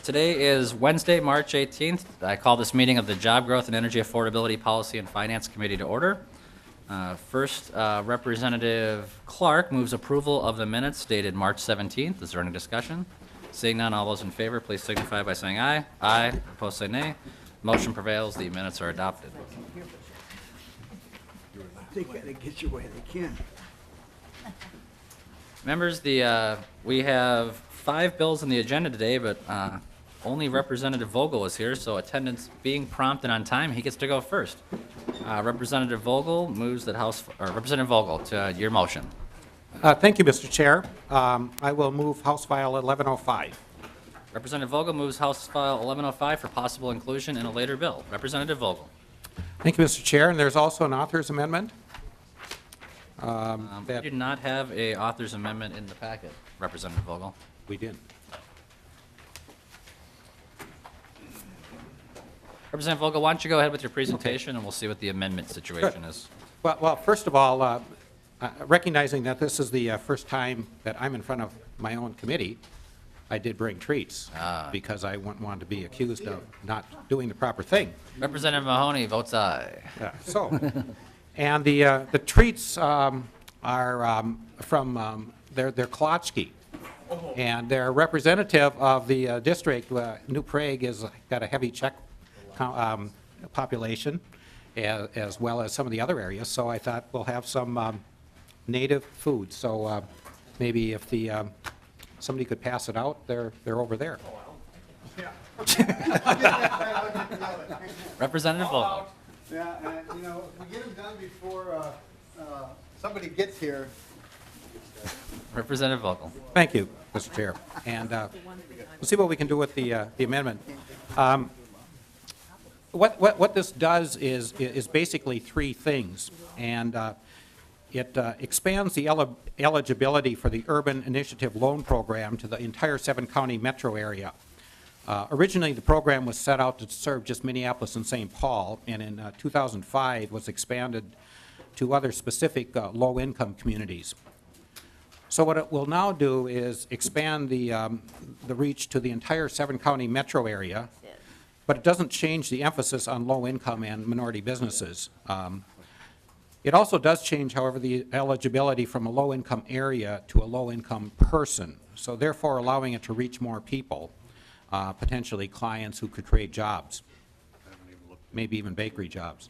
Today is Wednesday, March 18th. I call this meeting of the Job Growth and Energy Affordability Policy and Finance Committee to order. First, Representative Clark moves approval of the minutes dated March 17th. Is there any discussion? Seeing none, all those in favor, please signify by saying aye. Aye. Opposed, say nay. Motion prevails. The minutes are adopted. They gotta get you where they can. Members, we have 5 bills on the agenda today, but only Representative Vogel is here, so attendance being prompt and on time, he gets to go first. Representative Vogel moves that Representative Vogel, to your motion. Thank you, Mr. Chair. I will move House File 1105. Representative Vogel moves House File 1105 for possible inclusion in a later bill. Representative Vogel. Thank you, Mr. Chair. And there's also an author's amendment. We do not have a author's amendment in the packet, Representative Vogel. We did. Representative Vogel, why don't you go ahead with your presentation, and we'll see what the amendment situation is. Well, first of all, recognizing that this is the first time that I'm in front of my own committee, I did bring treats because I wouldn't want to be accused of not doing the proper thing. Representative Mahoney votes aye. And the treats are from they're Klotsky, and they're representative of the district. New Prague has got a heavy Czech population, as well as some of the other areas. So I thought we'll have some native food. So maybe if somebody could pass it out, they're over there. Representative Vogel. Yeah, and if we get them done before somebody gets here. Representative Vogel. Thank you, Mr. Chair. And we'll see what we can do with the amendment. What this does is basically 3 things, and it expands the eligibility for the Urban Initiative Loan Program to the entire 7-county metro area. Originally, the program was set out to serve just Minneapolis and St. Paul, and in 2005 was expanded to other specific low-income communities. So what it will now do is expand the reach to the entire 7-county metro area, but it doesn't change the emphasis on low-income and minority businesses. It also does change, however, the eligibility from a low-income area to a low-income person, so therefore allowing it to reach more people. Potentially clients who could create jobs, maybe even bakery jobs.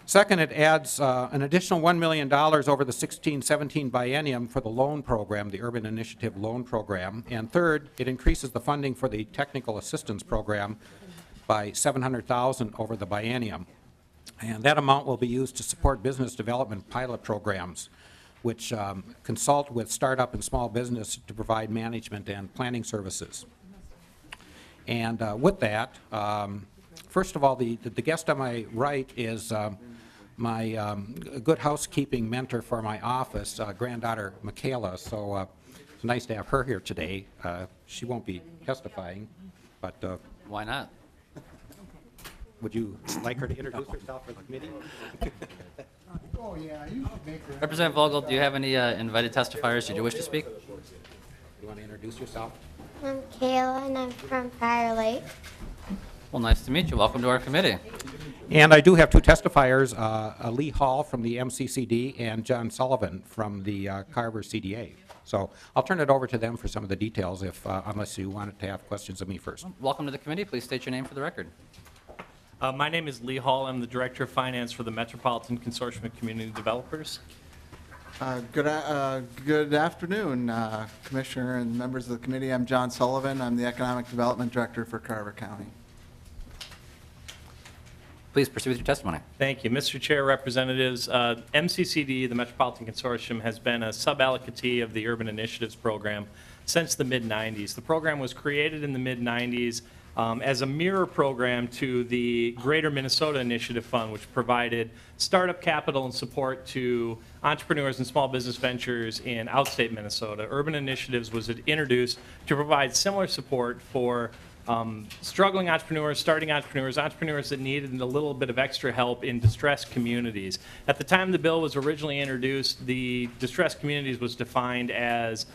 Second, it adds an additional $1 million over the 16-17 biennium for the loan program, the Urban Initiative Loan Program. And third, it increases the funding for the Technical Assistance Program by $700,000 over the biennium. And that amount will be used to support business development pilot programs, which consult with startup and small business to provide management and planning services. And with that, first of all, the guest on my right is my good housekeeping mentor for my office, granddaughter Michaela. So it's nice to have her here today. She won't be testifying, but Why not? would you like her to introduce herself for the committee? Oh, yeah, you should make her. Representative Vogel, do you have any invited testifiers you do wish to speak? You want to introduce yourself? I'm Kayla, and I'm from Fire Lake. Well, nice to meet you. Welcome to our committee. And I do have 2 testifiers, Lee Hall from the MCCD and John Sullivan from the Carver CDA. So I'll turn it over to them for some of the details, unless you wanted to have questions of me first. Welcome to the committee. Please state your name for the record. My name is Lee Hall. I'm the Director of Finance for the Metropolitan Consortium of Community Developers. Good afternoon, Commissioner and members of the committee. I'm John Sullivan. I'm the Economic Development Director for Carver County. Please proceed with your testimony. Thank you. Mr. Chair, Representatives, MCCD, the Metropolitan Consortium, has been a sub-allocatee of the Urban Initiatives Program since the mid-90s. The program was created in the mid-90s as a mirror program to the Greater Minnesota Initiative Fund, which provided startup capital and support to entrepreneurs and small business ventures in outstate Minnesota. Urban Initiatives was introduced to provide similar support for struggling entrepreneurs, starting entrepreneurs that needed a little bit of extra help in distressed communities. At the time the bill was originally introduced, the distressed communities was defined as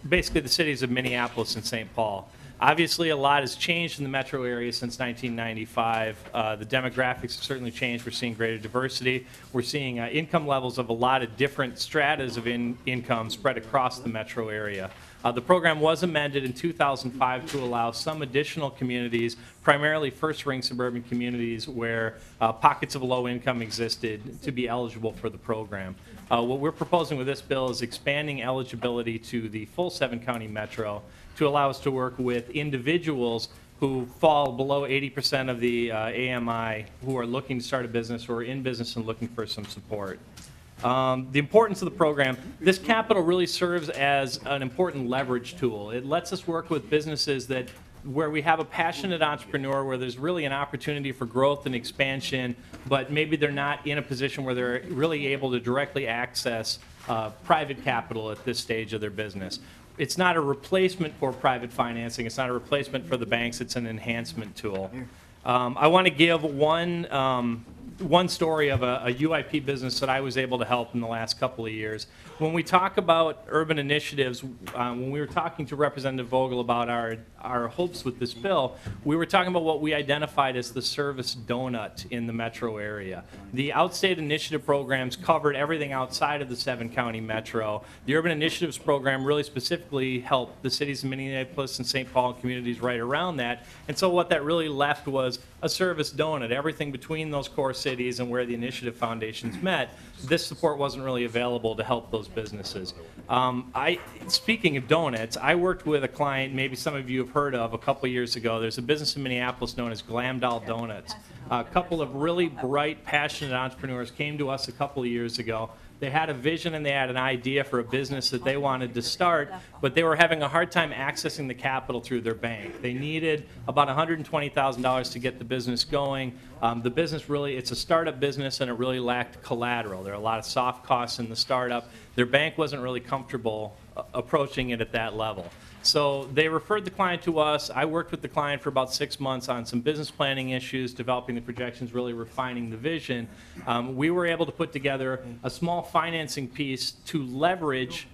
basically the cities of Minneapolis and St. Paul. Obviously, a lot has changed in the metro area since 1995. The demographics have certainly changed. We're seeing greater diversity. We're seeing income levels of a lot of different stratas of income spread across the metro area. The program was amended in 2005 to allow some additional communities, primarily first-ring suburban communities where pockets of low income existed, to be eligible for the program. What we're proposing with this bill is expanding eligibility to the full 7-county metro to allow us to work with individuals who fall below 80% of the AMI, who are looking to start a business or are in business and looking for some support. The importance of the program, this capital really serves as an important leverage tool. It lets us work with businesses where we have a passionate entrepreneur, where there's really an opportunity for growth and expansion, but maybe they're not in a position where they're really able to directly access private capital at this stage of their business. It's not a replacement for private financing. It's not a replacement for the banks. It's an enhancement tool. I want to give one story of a UIP business that I was able to help in the last couple of years. When we talk about urban initiatives, when we were talking to Representative Vogel about our hopes with this bill, we were talking about what we identified as the service donut in the metro area. The outstate initiative programs covered everything outside of the 7-county metro. The urban initiatives program really specifically helped the cities of Minneapolis and St. Paul and communities right around that. And so what that really left was a service donut, everything between those core cities and where the initiative foundations met. This support wasn't really available to help those businesses. Speaking of donuts, I worked with a client maybe some of you have heard of a couple years ago. There's a business in Minneapolis known as Glam Doll Donuts. A couple of really bright, passionate entrepreneurs came to us a couple of years ago. They had a vision and they had an idea for a business that they wanted to start, but they were having a hard time accessing the capital through their bank. They needed about $120,000 to get the business going. The business really, it's a startup business and it really lacked collateral. There are a lot of soft costs in the startup. Their bank wasn't really comfortable approaching it at that level. So they referred the client to us. I worked with the client for about 6 months on some business planning issues, developing the projections, really refining the vision. We were able to put together a small financing piece to leverage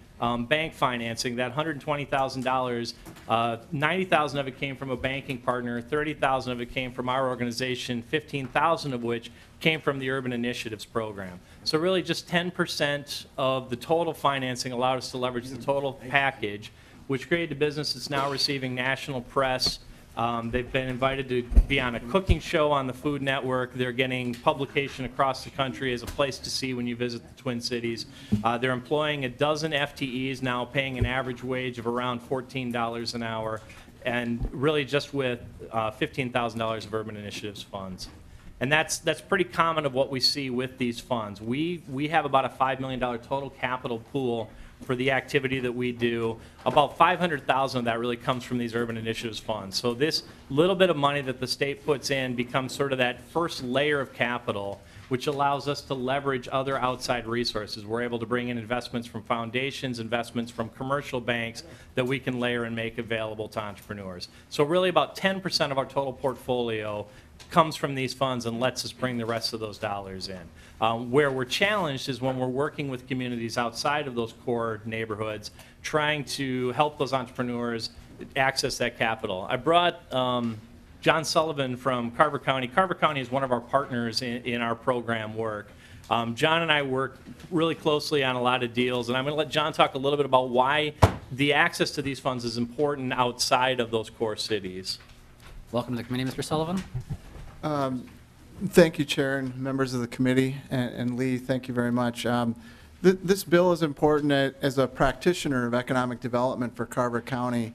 bank financing. That $120,000, $90,000 of it came from a banking partner, $30,000 of it came from our organization, $15,000 of which came from the Urban Initiatives program. So really just 10% of the total financing allowed us to leverage the total package, which created a business that's now receiving national press. They've been invited to be on a cooking show on the Food Network. They're getting publication across the country as a place to see when you visit the Twin Cities. They're employing a dozen FTEs now, paying an average wage of around $14 an hour, and really just with $15,000 of Urban Initiatives funds. And that's pretty common of what we see with these funds. We have about a $5 million total capital pool for the activity that we do. About $500,000 of that really comes from these Urban Initiatives funds. So this little bit of money that the state puts in becomes sort of that first layer of capital, which allows us to leverage other outside resources. We're able to bring in investments from foundations, investments from commercial banks that we can layer and make available to entrepreneurs. So really about 10% of our total portfolio comes from these funds and lets us bring the rest of those dollars in. Where we're challenged is when we're working with communities outside of those core neighborhoods, trying to help those entrepreneurs access that capital. I brought John Sullivan from Carver County. Carver County is one of our partners in our program work. John and I work really closely on a lot of deals, and I'm going to let John talk a little bit about why the access to these funds is important outside of those core cities. Welcome to the committee, Mr. Sullivan. Thank you, Chair, and members of the committee, and Lee, thank you very much. This bill is important as a practitioner of economic development for Carver County.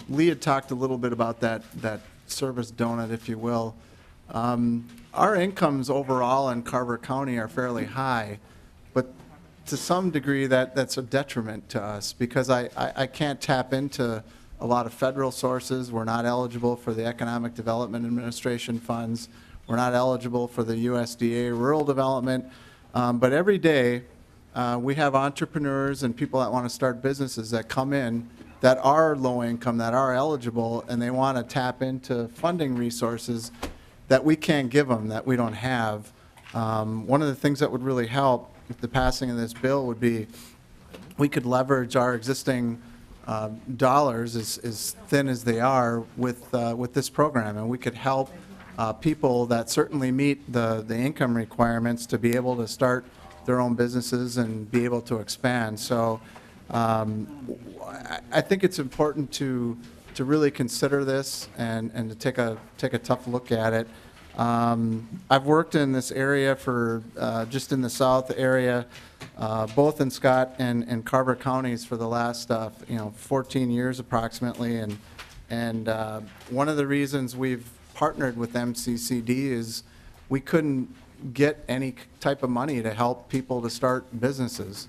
Lee had talked a little bit about that service donut, if you will. Our incomes overall in Carver County are fairly high, but to some degree that's a detriment to us because I can't tap into a lot of federal sources. We're not eligible for the Economic Development Administration funds. We're not eligible for the USDA rural development. But every day we have entrepreneurs and people that want to start businesses that come in that are low income, that are eligible, and they want to tap into funding resources that we can't give them, that we don't have. One of the things that would really help with the passing of this bill would be we could leverage our existing dollars, as thin as they are, with this program. And we could help people that certainly meet the income requirements to be able to start their own businesses and be able to expand. So I think it's important to really consider this and to take a tough look at it. I've worked in this area for just in the south area, both in Scott and Carver counties for the last 14 years approximately, and one of the reasons we've partnered with MCCD is we couldn't get any type of money to help people to start businesses.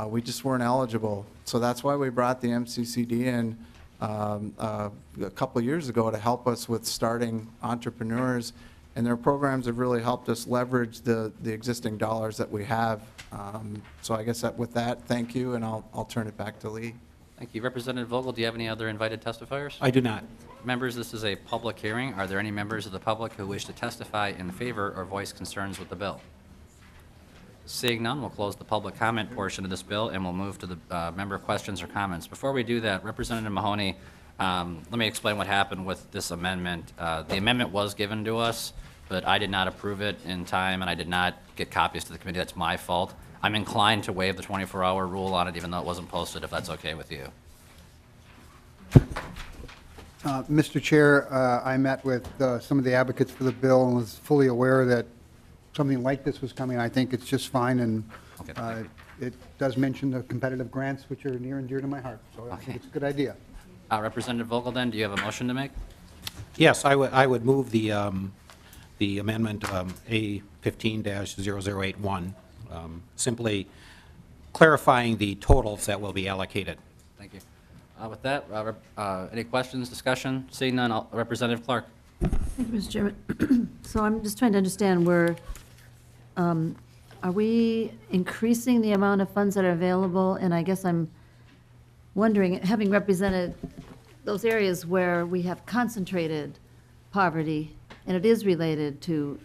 We just weren't eligible. So that's why we brought the MCCD in a couple of years ago to help us with starting entrepreneurs. And their programs have really helped us leverage the existing dollars that we have. So I guess with that, thank you, and I'll turn it back to Lee. Thank you. Representative Vogel, do you have any other invited testifiers? I do not. Members, this is a public hearing. Are there any members of the public who wish to testify in favor or voice concerns with the bill? Seeing none, we'll close the public comment portion of this bill, and we'll move to the member questions or comments. Before we do that, Representative Mahoney, let me explain what happened with this amendment. The amendment was given to us, but I did not approve it in time, and I did not get copies to the committee. That's my fault. I'm inclined to waive the 24-hour rule on it, even though it wasn't posted, if that's okay with you. Mr. Chair, I met with some of the advocates for the bill and was fully aware that something like this was coming. I think it's just fine, and Okay, thank you. it does mention the competitive grants, which are near and dear to my heart, so I Okay. think it's a good idea. Representative Vogel, then, do you have a motion to make? Yes, I would move the amendment A15-0081, simply clarifying the totals that will be allocated. Thank you. With that, any questions, discussion? Seeing none, Representative Clark. Thank you, Mr. Chairman. So I'm just trying to understand, are we increasing the amount of funds that are available? And I guess I'm wondering, having represented those areas where we have concentrated poverty, and it is related to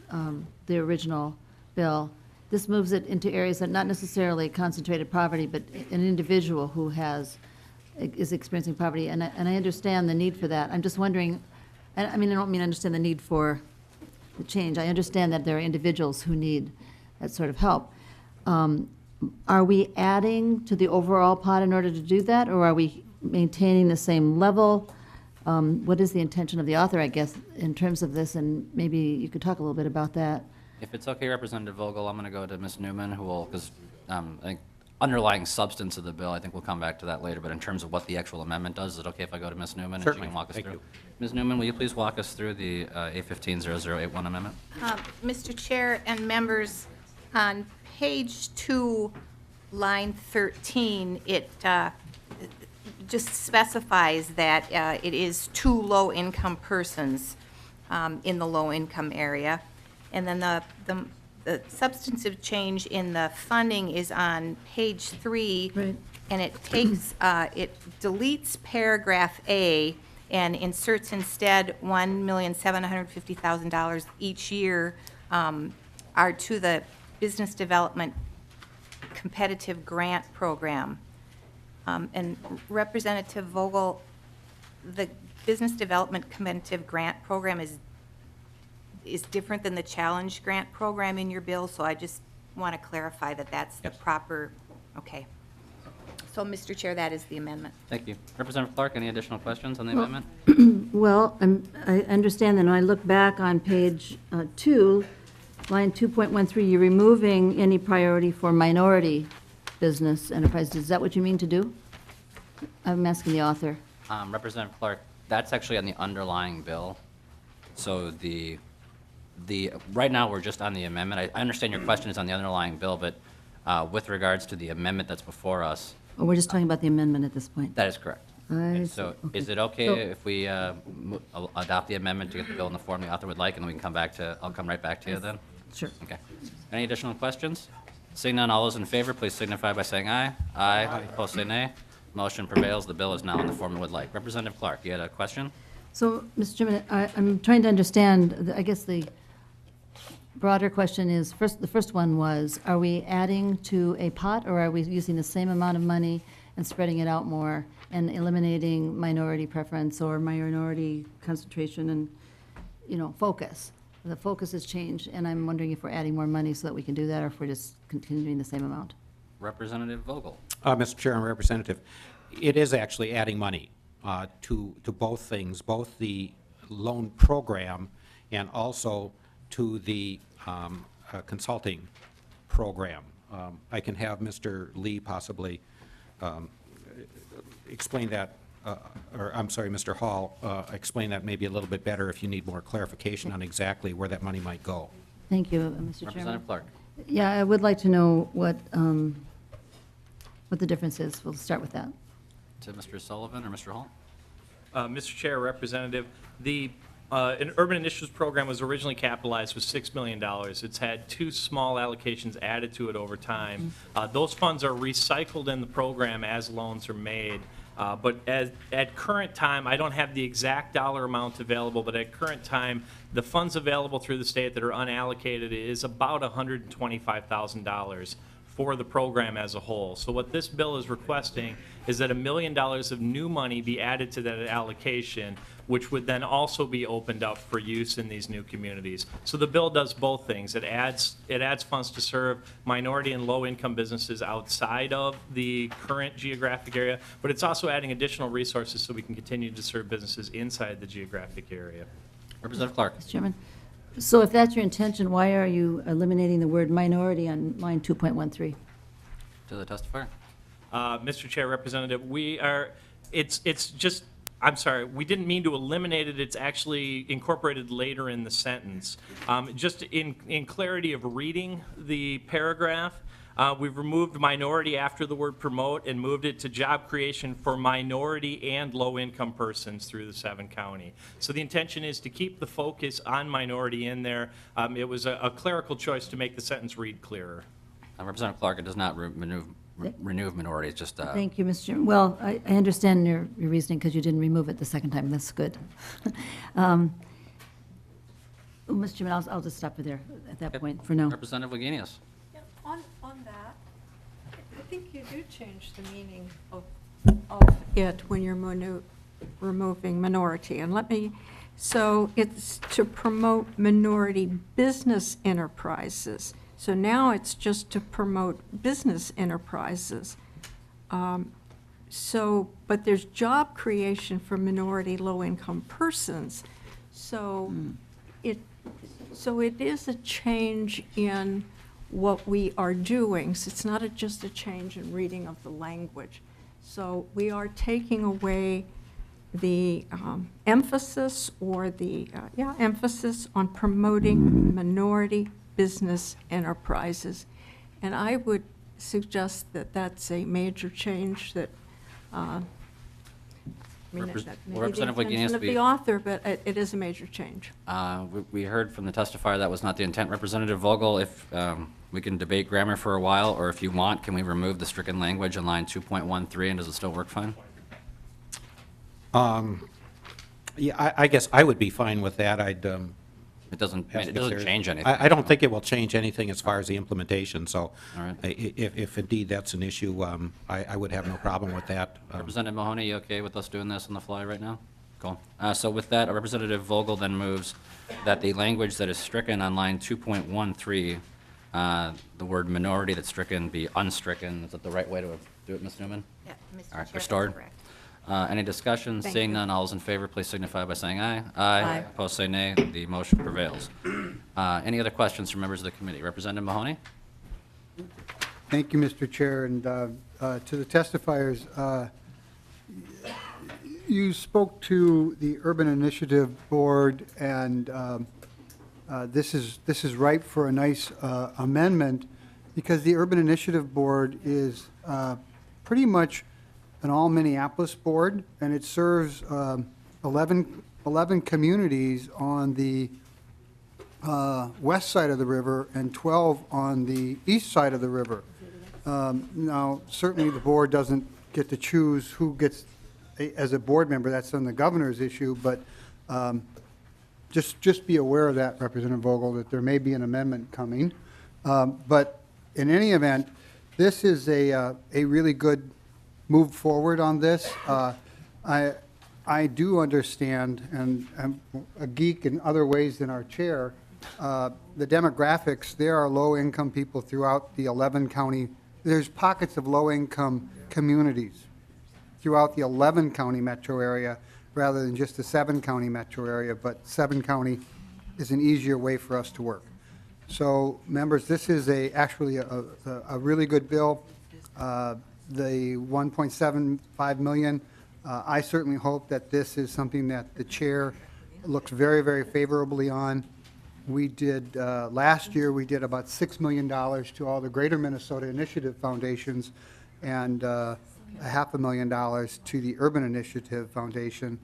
the original bill, this moves it into areas that not necessarily concentrated poverty, but an individual who is experiencing poverty, and I understand the need for that. I'm just wondering, I mean, I don't mean to understand the need for the change. I understand that there are individuals who need that sort of help. Are we adding to the overall pot in order to do that, or are we maintaining the same level? What is the intention of the author, I guess, in terms of this, and maybe you could talk a little bit about that. If it's okay, Representative Vogel, I'm going to go to Ms. Newman, who will, because I think underlying substance of the bill, I think we'll come back to that later, but in terms of what the actual amendment does, is it okay if I go to Ms. Newman? Certainly. And she can walk us Thank through? you. Ms. Newman, will you please walk us through the A15-0081 amendment? Mr. Chair and members, on page 2, line 13, it just specifies that it is 2 low-income persons in the low-income area. And then the substantive change in the funding is on page 3. Right. And it takes, it deletes paragraph A and inserts instead $1,750,000 each year are to the Business Development Competitive Grant Program. And Representative Vogel, the Business Development Competitive Grant Program is different than the Challenge Grant Program in your bill, so I just want to clarify that that's the Yes. proper, okay. So, Mr. Chair, that is the amendment. Thank you. Representative Clark, any additional questions on the amendment? Well, I understand that when I look back on page 2, line 2.13, you're removing any priority for minority business enterprises. Is that what you mean to do? I'm asking the author. Representative Clark, that's actually on the underlying bill. So right now, we're just on the amendment. I understand your question is on the underlying bill, but with regards to the amendment that's before us, Oh, we're just talking about the amendment at this point. that is correct. I And see. so Okay. is it okay So- if we adopt the amendment to get the bill in the form the author would like, and then we can come back to, I'll come right back to you then? Sure. Okay. Any additional questions? Seeing none, all those in favor, please signify by saying aye. Aye. Opposed, say nay. Motion prevails. The bill is now in the form it would like. Representative Clark, you had a question? So, Mr. Chairman, I'm trying to understand, I guess the broader question is, the first one was, are we adding to a pot, or are we using the same amount of money and spreading it out more and eliminating minority preference or minority concentration and, focus. The focus has changed, and I'm wondering if we're adding more money so that we can do that, or if we're just continuing the same amount. Representative Vogel. Mr. Chair and Representative, it is actually adding money to both things, both the loan program and also to the consulting program. I can have Mr. Lee possibly explain that, or I'm sorry, Mr. Hall, explain that maybe a little bit better if you need more clarification on exactly where that money might go. Thank you, Mr. Chairman. Representative Clark. Yeah, I would like to know what the difference is. We'll start with that. To Mr. Sullivan or Mr. Hall? Mr. Chair, Representative, the Urban Initiatives Program was originally capitalized with $6 million. It's had 2 small allocations added to it over time. Those funds are recycled in the program as loans are made. But at current time, I don't have the exact dollar amount available, but at current time, the funds available through the state that are unallocated is about $125,000 for the program as a whole. So what this bill is requesting is that $1 million of new money be added to that allocation, which would then also be opened up for use in these new communities. So the bill does both things. It adds funds to serve minority and low-income businesses outside of the current geographic area, but it's also adding additional resources so we can continue to serve businesses inside the geographic area. Representative Clark. Mr. Chairman, so if that's your intention, why are you eliminating the word minority on line 2.13? To the testifier. Mr. Chair, Representative, it's just, I'm sorry, we didn't mean to eliminate it. It's actually incorporated later in the sentence. Just in clarity of reading the paragraph, we've removed minority after the word promote and moved it to job creation for minority and low-income persons through the 7 county. So the intention is to keep the focus on minority in there. It was a clerical choice to make the sentence read clearer. Representative Clark, it does not remove minority, it's just, Thank you, Mr. Chairman. Well, I understand your reasoning because you didn't remove it the second time. That's good. Mr. Chairman, I'll just stop it there at that point for now. Representative Wagenius. Yeah, on that, I think you do change the meaning of it when you're removing minority. And so it's to promote minority business enterprises. So now it's just to promote business enterprises. But there's job creation for minority low-income persons. So it is a change in what we are doing. So it's not just a change in reading of the language. So we are taking away the emphasis or the emphasis on promoting minority business enterprises. And I would suggest that that's a major change that, that may be the intention of the author, but it is a major change. We heard from the testifier that was not the intent. Representative Vogel, if we can debate grammar for a while, or if you want, can we remove the stricken language in line 2.13, and does it still work fine? Yeah, I guess I would be fine with that. It doesn't change anything. I don't think it will change anything as far as the implementation, so All right. if indeed that's an issue, I would have no problem with that. Representative Mahoney, you okay with us doing this on the fly right now? Cool. So with that, Representative Vogel then moves that the language that is stricken on line 2.13, the word minority that's stricken be unstricken. Is that the right way to do it, Ms. Newman? Yeah, Mr. All right, Chair, that's restored. correct. Any discussion? Thank Seeing you. none, all those in favor, please signify by saying aye. Aye. Opposed, say nay. The motion prevails. Any other questions from members of the committee? Representative Mahoney? Thank you, Mr. Chair, and to the testifiers, you spoke to the Urban Initiative Board, and this is ripe for a nice amendment, because the Urban Initiative Board is pretty much an all-Minneapolis board, and it serves 11 communities on the west side of the river and 12 on the east side of the river. Now, certainly the board doesn't get to choose who gets, as a board member, that's on the governor's issue, but just be aware of that, Representative Vogel, that there may be an amendment coming. But in any event, this is a really good moved forward on this. I do understand, and I'm a geek in other ways than our chair, the demographics. There are low-income people throughout the 11 county. There's pockets of low-income communities throughout the 11 county metro area rather than just the 7 county metro area, but 7 county is an easier way for us to work. So, members, this is actually a really good bill. The 1.75 million, I certainly hope that this is something that the chair looks very, very favorably on. We did, last year, we did about $6 million to all the Greater Minnesota Initiative Foundations and $500,000 to the Urban Initiative Foundation.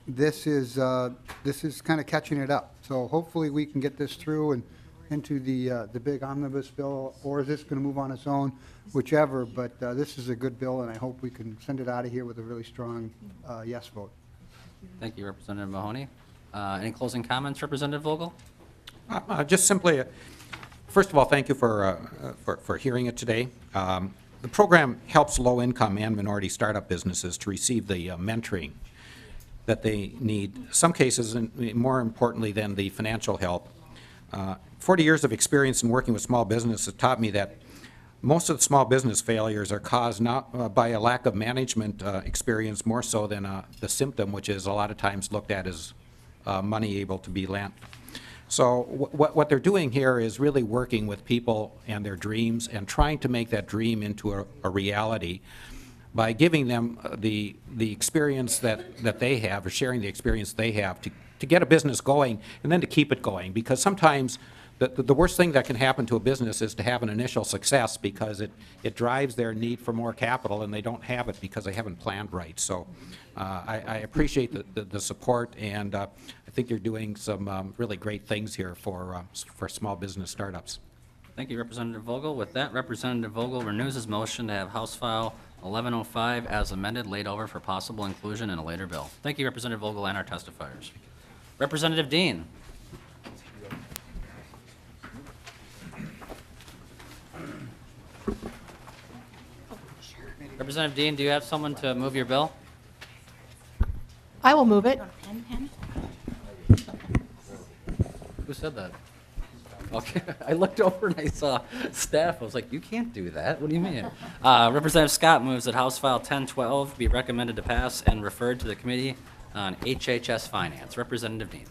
This is kind of catching it up. So hopefully we can get this through and into the big omnibus bill, or is this going to move on its own, whichever. But this is a good bill, and I hope we can send it out of here with a really strong yes vote. Thank you, Representative Mahoney. Any closing comments, Representative Vogel? Just simply, first of all, thank you for hearing it today. The program helps low-income and minority startup businesses to receive the mentoring that they need, some cases, and more importantly than the financial help. 40 years of experience in working with small business has taught me that most of the small business failures are caused not by a lack of management experience, more so than the symptom, which is a lot of times looked at as money able to be lent. So what they're doing here is really working with people and their dreams and trying to make that dream into a reality by giving them the experience that they have, or sharing the experience they have to get a business going and then to keep it going. Because sometimes the worst thing that can happen to a business is to have an initial success, because it drives their need for more capital and they don't have it because they haven't planned right. So I appreciate the support, and I think you're doing some really great things here for small business startups. Thank you, Representative Vogel. With that, Representative Vogel renews his motion to have House File 1105 as amended laid over for possible inclusion in a later bill. Thank you, Representative Vogel, and our testifiers. Representative Dean. Representative Dean, do you have someone to move your bill? I will move it. Who said that? Okay, I looked over and I saw staff. I was like, you can't do that. What do you mean? Representative Scott moves that House File 1012 be recommended to pass and referred to the Committee on HHS Finance. Representative Dean.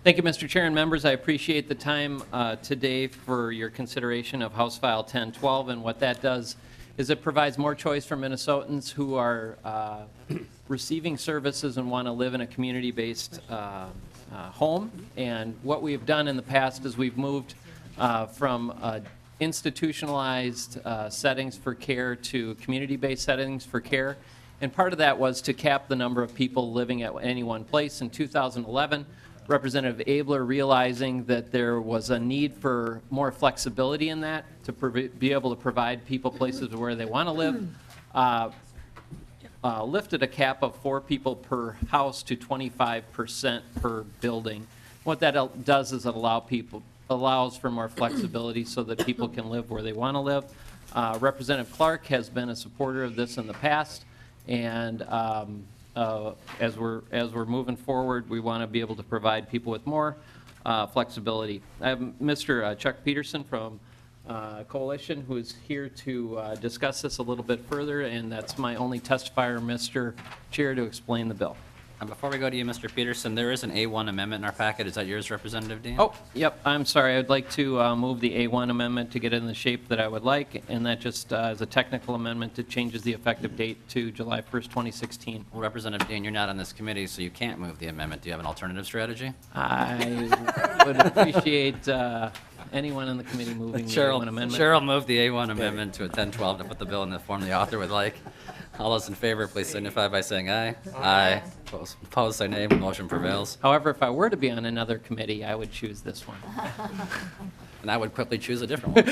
Thank you, Mr. Chair and members. I appreciate the time today for your consideration of House File 1012, and what that does is it provides more choice for Minnesotans who are receiving services and want to live in a community-based home. And what we've done in the past is we've moved from institutionalized settings for care to community-based settings for care. And part of that was to cap the number of people living at any one place. In 2011, Representative Abler, realizing that there was a need for more flexibility in that, to be able to provide people places where they want to live, lifted a cap of 4 people per house to 25% per building. What that does is it allows for more flexibility so that people can live where they want to live. Representative Clark has been a supporter of this in the past, and as we're moving forward, we want to be able to provide people with more flexibility. I have Mr. Chuck Peterson from Coalition, who is here to discuss this a little bit further, and that's my only testifier, Mr. Chair, to explain the bill. And before we go to you, Mr. Peterson, there is an A1 amendment in our packet. Is that yours, Representative Dean? Oh, yep, I'm sorry. I'd like to move the A1 amendment to get it in the shape that I would like, and that just is a technical amendment that changes the effective date to July 1st, 2016. Well, Representative Dean, you're not on this committee, so you can't move the amendment. Do you have an alternative strategy? I would appreciate anyone in the committee moving the A1 amendment. Cheryl moved the A1 amendment to a 1012 to put the bill in the form the author would like. All those in favor, please signify by saying aye. Aye. Opposed, say nay. Motion prevails. However, if I were to be on another committee, I would choose this one. And I would quickly choose a different one.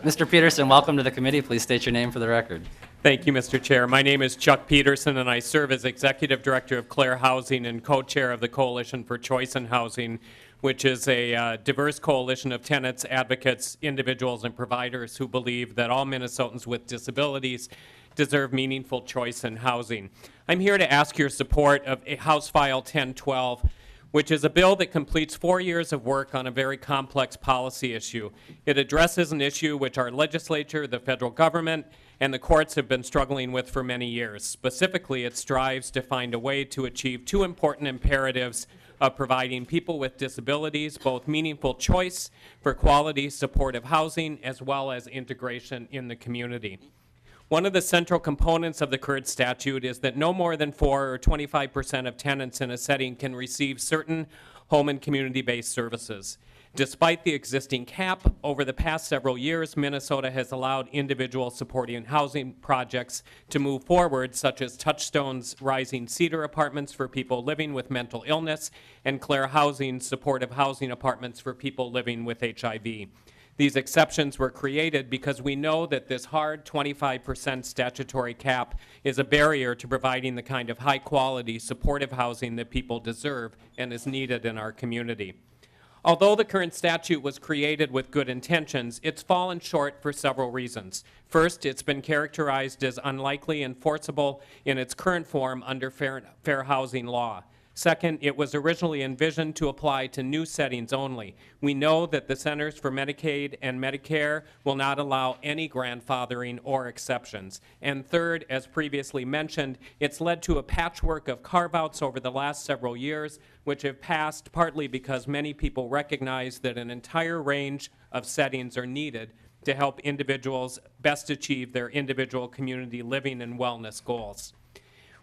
Mr. Peterson, welcome to the committee. Please state your name for the record. Thank you, Mr. Chair. My name is Chuck Peterson, and I serve as Executive Director of Clare Housing and co-chair of the Coalition for Choice in Housing, which is a diverse coalition of tenants, advocates, individuals, and providers who believe that all Minnesotans with disabilities deserve meaningful choice in housing. I'm here to ask your support of House File 1012, which is a bill that completes 4 years of work on a very complex policy issue. It addresses an issue which our legislature, the federal government, and the courts have been struggling with for many years. Specifically, it strives to find a way to achieve two important imperatives of providing people with disabilities both meaningful choice for quality supportive housing as well as integration in the community. One of the central components of the current statute is that no more than 4 or 25% of tenants in a setting can receive certain home and community-based services. Despite the existing cap, over the past several years, Minnesota has allowed individual supporting housing projects to move forward, such as Touchstone's Rising Cedar Apartments for people living with mental illness and Claire Housing's supportive housing apartments for people living with HIV. These exceptions were created because we know that this hard 25% statutory cap is a barrier to providing the kind of high-quality supportive housing that people deserve and is needed in our community. Although the current statute was created with good intentions, it's fallen short for several reasons. First, it's been characterized as unlikely enforceable in its current form under fair housing law. Second, it was originally envisioned to apply to new settings only. We know that the Centers for Medicaid and Medicare will not allow any grandfathering or exceptions. And third, as previously mentioned, it's led to a patchwork of carve-outs over the last several years, which have passed partly because many people recognize that an entire range of settings are needed to help individuals best achieve their individual community living and wellness goals.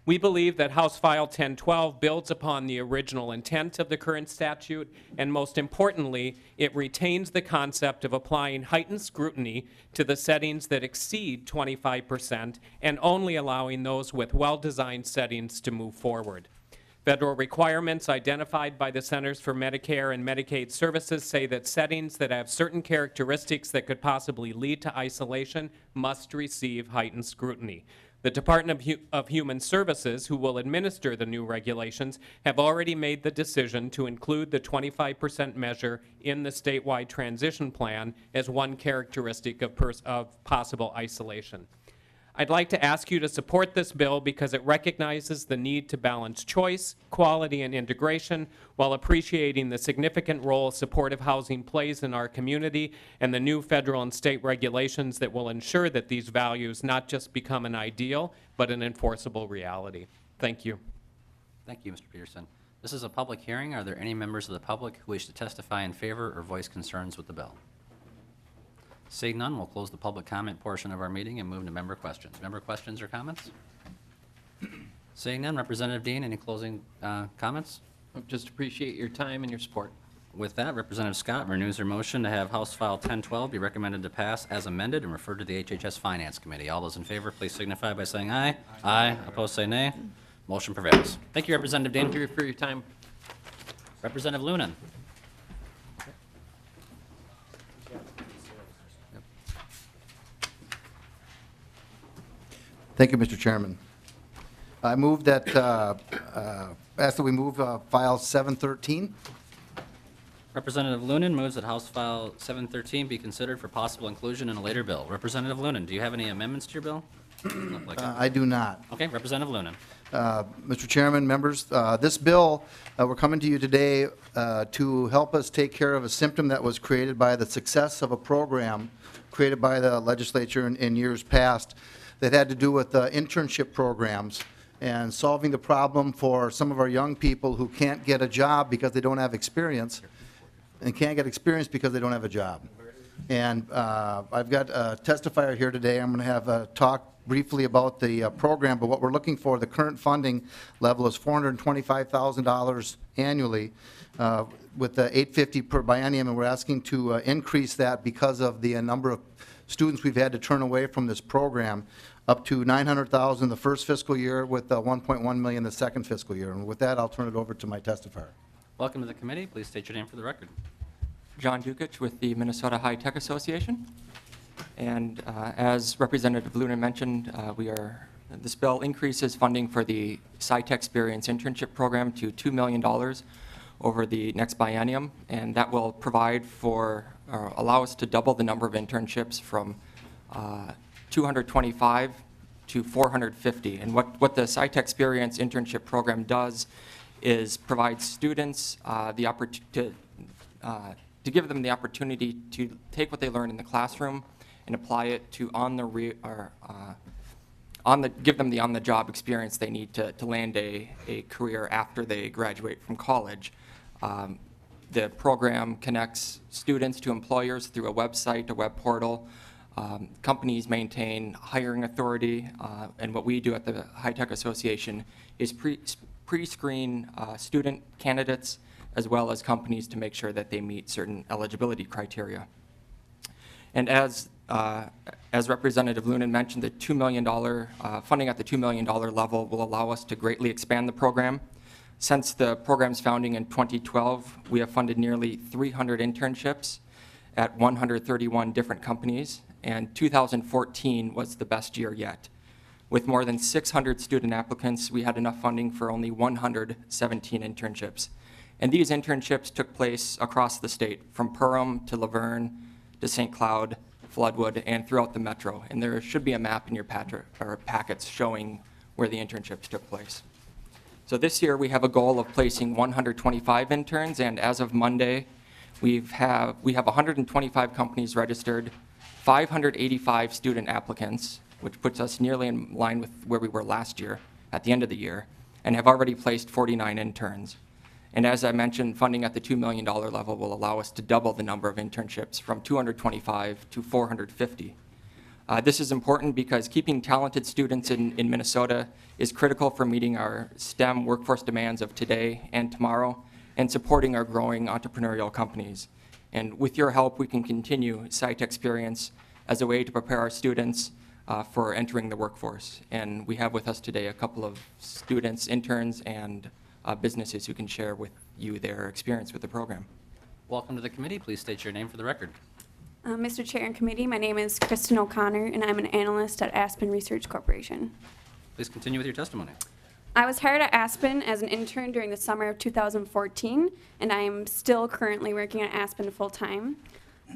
We believe that House File 1012 builds upon the original intent of the current statute, and most importantly, it retains the concept of applying heightened scrutiny to the settings that exceed 25% and only allowing those with well-designed settings to move forward. Federal requirements identified by the Centers for Medicare and Medicaid Services say that settings that have certain characteristics that could possibly lead to isolation must receive heightened scrutiny. The Department of Human Services, who will administer the new regulations, have already made the decision to include the 25% measure in the statewide transition plan as one characteristic of possible isolation. I'd like to ask you to support this bill because it recognizes the need to balance choice, quality, and integration while appreciating the significant role supportive housing plays in our community and the new federal and state regulations that will ensure that these values not just become an ideal, but an enforceable reality. Thank you. Thank you, Mr. Peterson. This is a public hearing. Are there any members of the public who wish to testify in favor or voice concerns with the bill? Seeing none, we'll close the public comment portion of our meeting and move to member questions. Member questions or comments? Seeing none, Representative Dean, any closing comments? Just appreciate your time and your support. With that, Representative Scott renews her motion to have House File 1012 be recommended to pass as amended and referred to the HHS Finance Committee. All those in favor, please signify by saying aye. Aye. Opposed, say nay. Motion prevails. Thank you, Representative Dean. Thank you for your time. Representative Loonan. Thank you, Mr. Chairman. I move that, ask that we move File 713. Representative Loonan moves that House File 713 be considered for possible inclusion in a later bill. Representative Loonan, do you have any amendments to your bill? I do not. Okay, Representative Loonan. Mr. Chairman, members, this bill, we're coming to you today to help us take care of a symptom that was created by the success of a program created by the legislature in years past that had to do with internship programs and solving the problem for some of our young people who can't get a job because they don't have experience and can't get experience because they don't have a job. And I've got a testifier here today. I'm going to have a talk briefly about the program, but what we're looking for, the current funding level is $425,000 annually with the $850 per biennium, and we're asking to increase that because of the number of students we've had to turn away from this program, up to $900,000 the first fiscal year with $1.1 million the second fiscal year. And with that, I'll turn it over to my testifier. Welcome to the committee. Please state your name for the record. John Dukic with the Minnesota High Tech Association. And as Representative Loonan mentioned, this bill increases funding for the SciTechsperience internship program to $2 million over the next biennium, and that will provide for, or allow us to double the number of internships from 225 to 450. And what the SciTechsperience internship program does is provide students the opportunity to give them the opportunity to take what they learn in the classroom and apply it to give them the on-the-job experience they need to land a career after they graduate from college. The program connects students to employers through a website, a web portal. Companies maintain hiring authority, and what we do at the High Tech Association is pre-screen student candidates as well as companies to make sure that they meet certain eligibility criteria. And as Representative Loonan mentioned, the $2 million funding at the $2 million level will allow us to greatly expand the program. Since the program's founding in 2012, we have funded nearly 300 internships at 131 different companies, and 2014 was the best year yet. With more than 600 student applicants, we had enough funding for only 117 internships. And these internships took place across the state, from Perham to Laverne to St. Cloud, Floodwood, and throughout the metro. And there should be a map in your packets showing where the internships took place. So this year we have a goal of placing 125 interns, and as of Monday, we have 125 companies registered, 585 student applicants, which puts us nearly in line with where we were last year at the end of the year, and have already placed 49 interns. And as I mentioned, funding at the $2 million level will allow us to double the number of internships from 225 to 450. This is important because keeping talented students in Minnesota is critical for meeting our STEM workforce demands of today and tomorrow, and supporting our growing entrepreneurial companies. And with your help, we can continue SciTechsperience as a way to prepare our students for entering the workforce. And we have with us today a couple of students, interns, and businesses who can share with you their experience with the program. Welcome to the committee. Please state your name for the record. Mr. Chair and Committee, my name is Kristen O'Connor, and I'm an analyst at Aspen Research Corporation. Please continue with your testimony. I was hired at Aspen as an intern during the summer of 2014, and I am still currently working at Aspen full-time.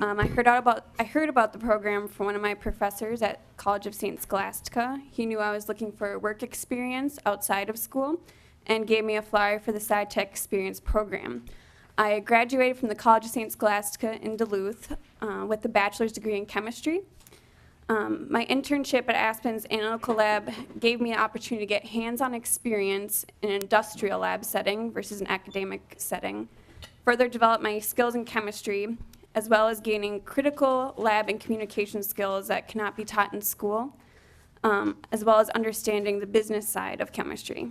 I heard about the program from one of my professors at College of St. Scholastica. He knew I was looking for work experience outside of school and gave me a flyer for the SciTechsperience program. I graduated from the College of St. Scholastica in Duluth with a bachelor's degree in chemistry. My internship at Aspen's analytical lab gave me an opportunity to get hands-on experience in an industrial lab setting versus an academic setting, further develop my skills in chemistry, as well as gaining critical lab and communication skills that cannot be taught in school, as well as understanding the business side of chemistry.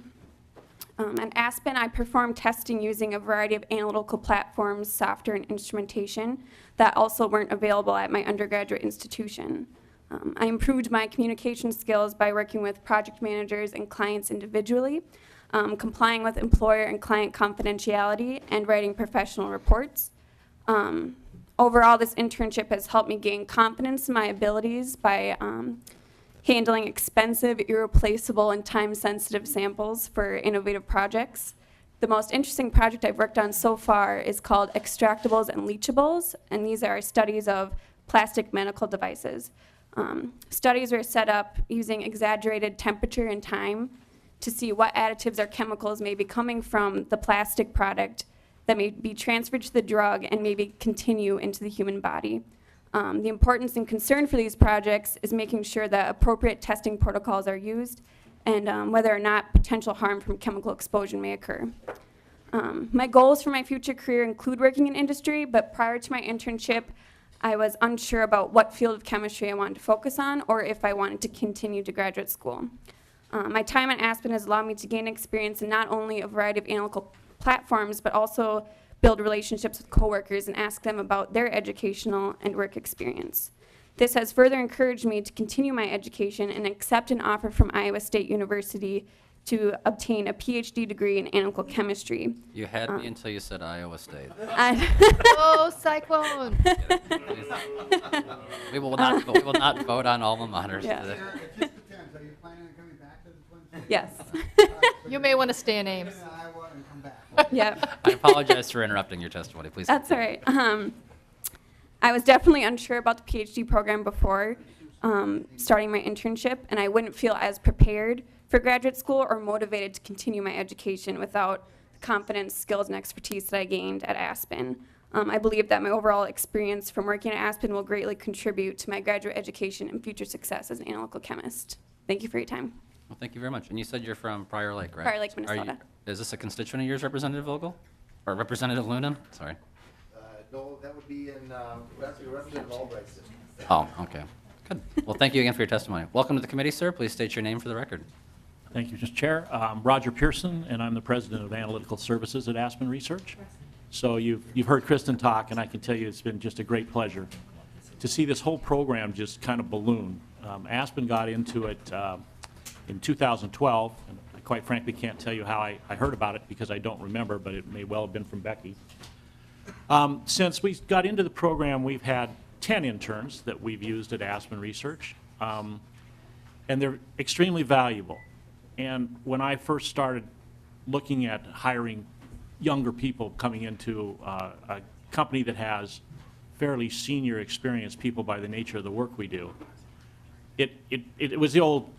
At Aspen, I performed testing using a variety of analytical platforms, software, and instrumentation that also weren't available at my undergraduate institution. I improved my communication skills by working with project managers and clients individually, complying with employer and client confidentiality, and writing professional reports. Overall, this internship has helped me gain confidence in my abilities by handling expensive, irreplaceable, and time-sensitive samples for innovative projects. The most interesting project I've worked on so far is called Extractables and Leachables, and these are studies of plastic medical devices. Studies were set up using exaggerated temperature and time to see what additives or chemicals may be coming from the plastic product that may be transferred to the drug and maybe continue into the human body. The importance and concern for these projects is making sure that appropriate testing protocols are used and whether or not potential harm from chemical exposure may occur. My goals for my future career include working in industry, but prior to my internship, I was unsure about what field of chemistry I wanted to focus on or if I wanted to continue to graduate school. My time at Aspen has allowed me to gain experience in not only a variety of analytical platforms, but also build relationships with coworkers and ask them about their educational and work experience. This has further encouraged me to continue my education and accept an offer from Iowa State University to obtain a PhD degree in analytical chemistry. You had me until you said Iowa State. Oh, Cyclone! We will not vote on alma maters Yeah. today. It just depends. Are you planning on coming back to the Twin Cities? Yes. You may want to stay in Ames. Iowa and come back. Yep. I apologize for interrupting your testimony. Please. That's all right. I was definitely unsure about the PhD program before starting my internship, and I wouldn't feel as prepared for graduate school or motivated to continue my education without the confidence, skills, and expertise that I gained at Aspen. I believe that my overall experience from working at Aspen will greatly contribute to my graduate education and future success as an analytical chemist. Thank you for your time. Well, thank you very much. And you said you're from Prior Lake, right? Prior Lake, Are you- Minnesota. Is this a constituent of yours, Representative Vogel? Or Representative Loonan? Sorry. No, that would be in Representative Albright's district. Oh, okay. Good. Well, thank you again for your testimony. Welcome to the committee, sir. Please state your name for the record. Thank you, Mr. Chair. I'm Roger Pearson, and I'm the president of Analytical Services at Aspen Research. So you've heard Kristen talk, and I can tell you it's been just a great pleasure to see this whole program just kind of balloon. Aspen got into it in 2012, and I quite frankly can't tell you how I heard about it because I don't remember, but it may well have been from Becky. Since we got into the program, we've had 10 interns that we've used at Aspen Research, and they're extremely valuable. And when I first started looking at hiring younger people coming into a company that has fairly senior experienced people by the nature of the work we do, it was the old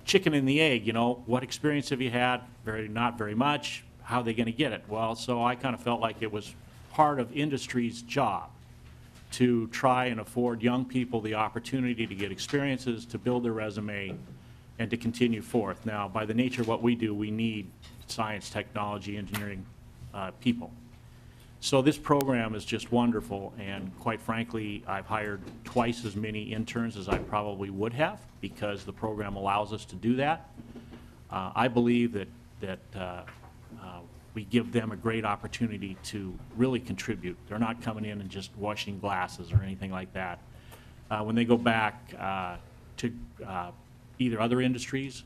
chicken and the egg, you know, what experience have you had? Not very much. How are they going to get it? Well, so I kind of felt like it was part of industry's job to try and afford young people the opportunity to get experiences, to build their resume, and to continue forth. Now, by the nature of what we do, we need science, technology, engineering people. So this program is just wonderful, and quite frankly, I've hired twice as many interns as I probably would have because the program allows us to do that. I believe that we give them a great opportunity to really contribute. They're not coming in and just washing glasses or anything like that. When they go back to either other industries,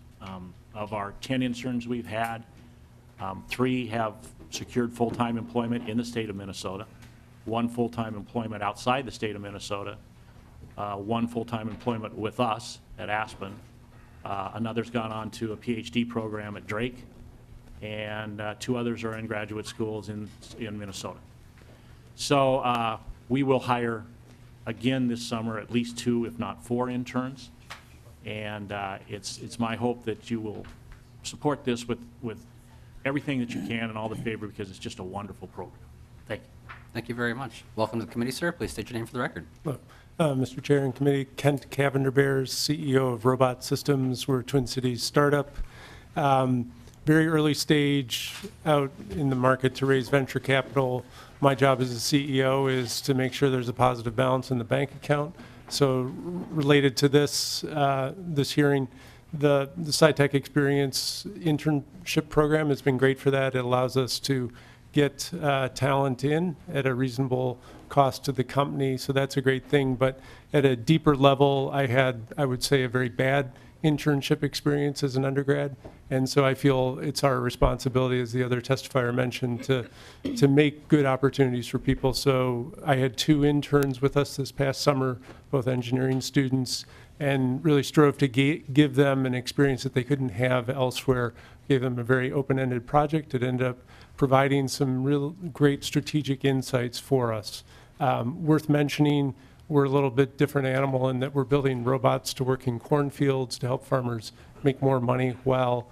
of our 10 interns we've had, 3 have secured full-time employment in the state of Minnesota, 1 full-time employment outside the state of Minnesota, 1 full-time employment with us at Aspen. Another's gone on to a PhD program at Drake, and 2 others are in graduate schools in Minnesota. So we will hire again this summer at least 2, if not 4 interns, and it's my hope that you will support this with everything that you can and all the favor, because it's just a wonderful program. Thank you. Thank you very much. Welcome to the committee, sir. Please state your name for the record. Mr. Chair and Committee, Kent Cavender Bears, CEO of Robot Systems. We're a Twin Cities startup. Very early stage out in the market to raise venture capital. My job as a CEO is to make sure there's a positive balance in the bank account. So related to this, this hearing, the SciTechsperience internship program has been great for that. It allows us to get talent in at a reasonable cost to the company, so that's a great thing. But at a deeper level, I had, I would say, a very bad internship experience as an undergrad, and so I feel it's our responsibility, as the other testifier mentioned, to make good opportunities for people. So I had 2 interns with us this past summer, both engineering students, and really strove to give them an experience that they couldn't have elsewhere. Gave them a very open-ended project. It ended up providing some real great strategic insights for us. Worth mentioning, we're a little bit different animal in that we're building robots to work in cornfields to help farmers make more money while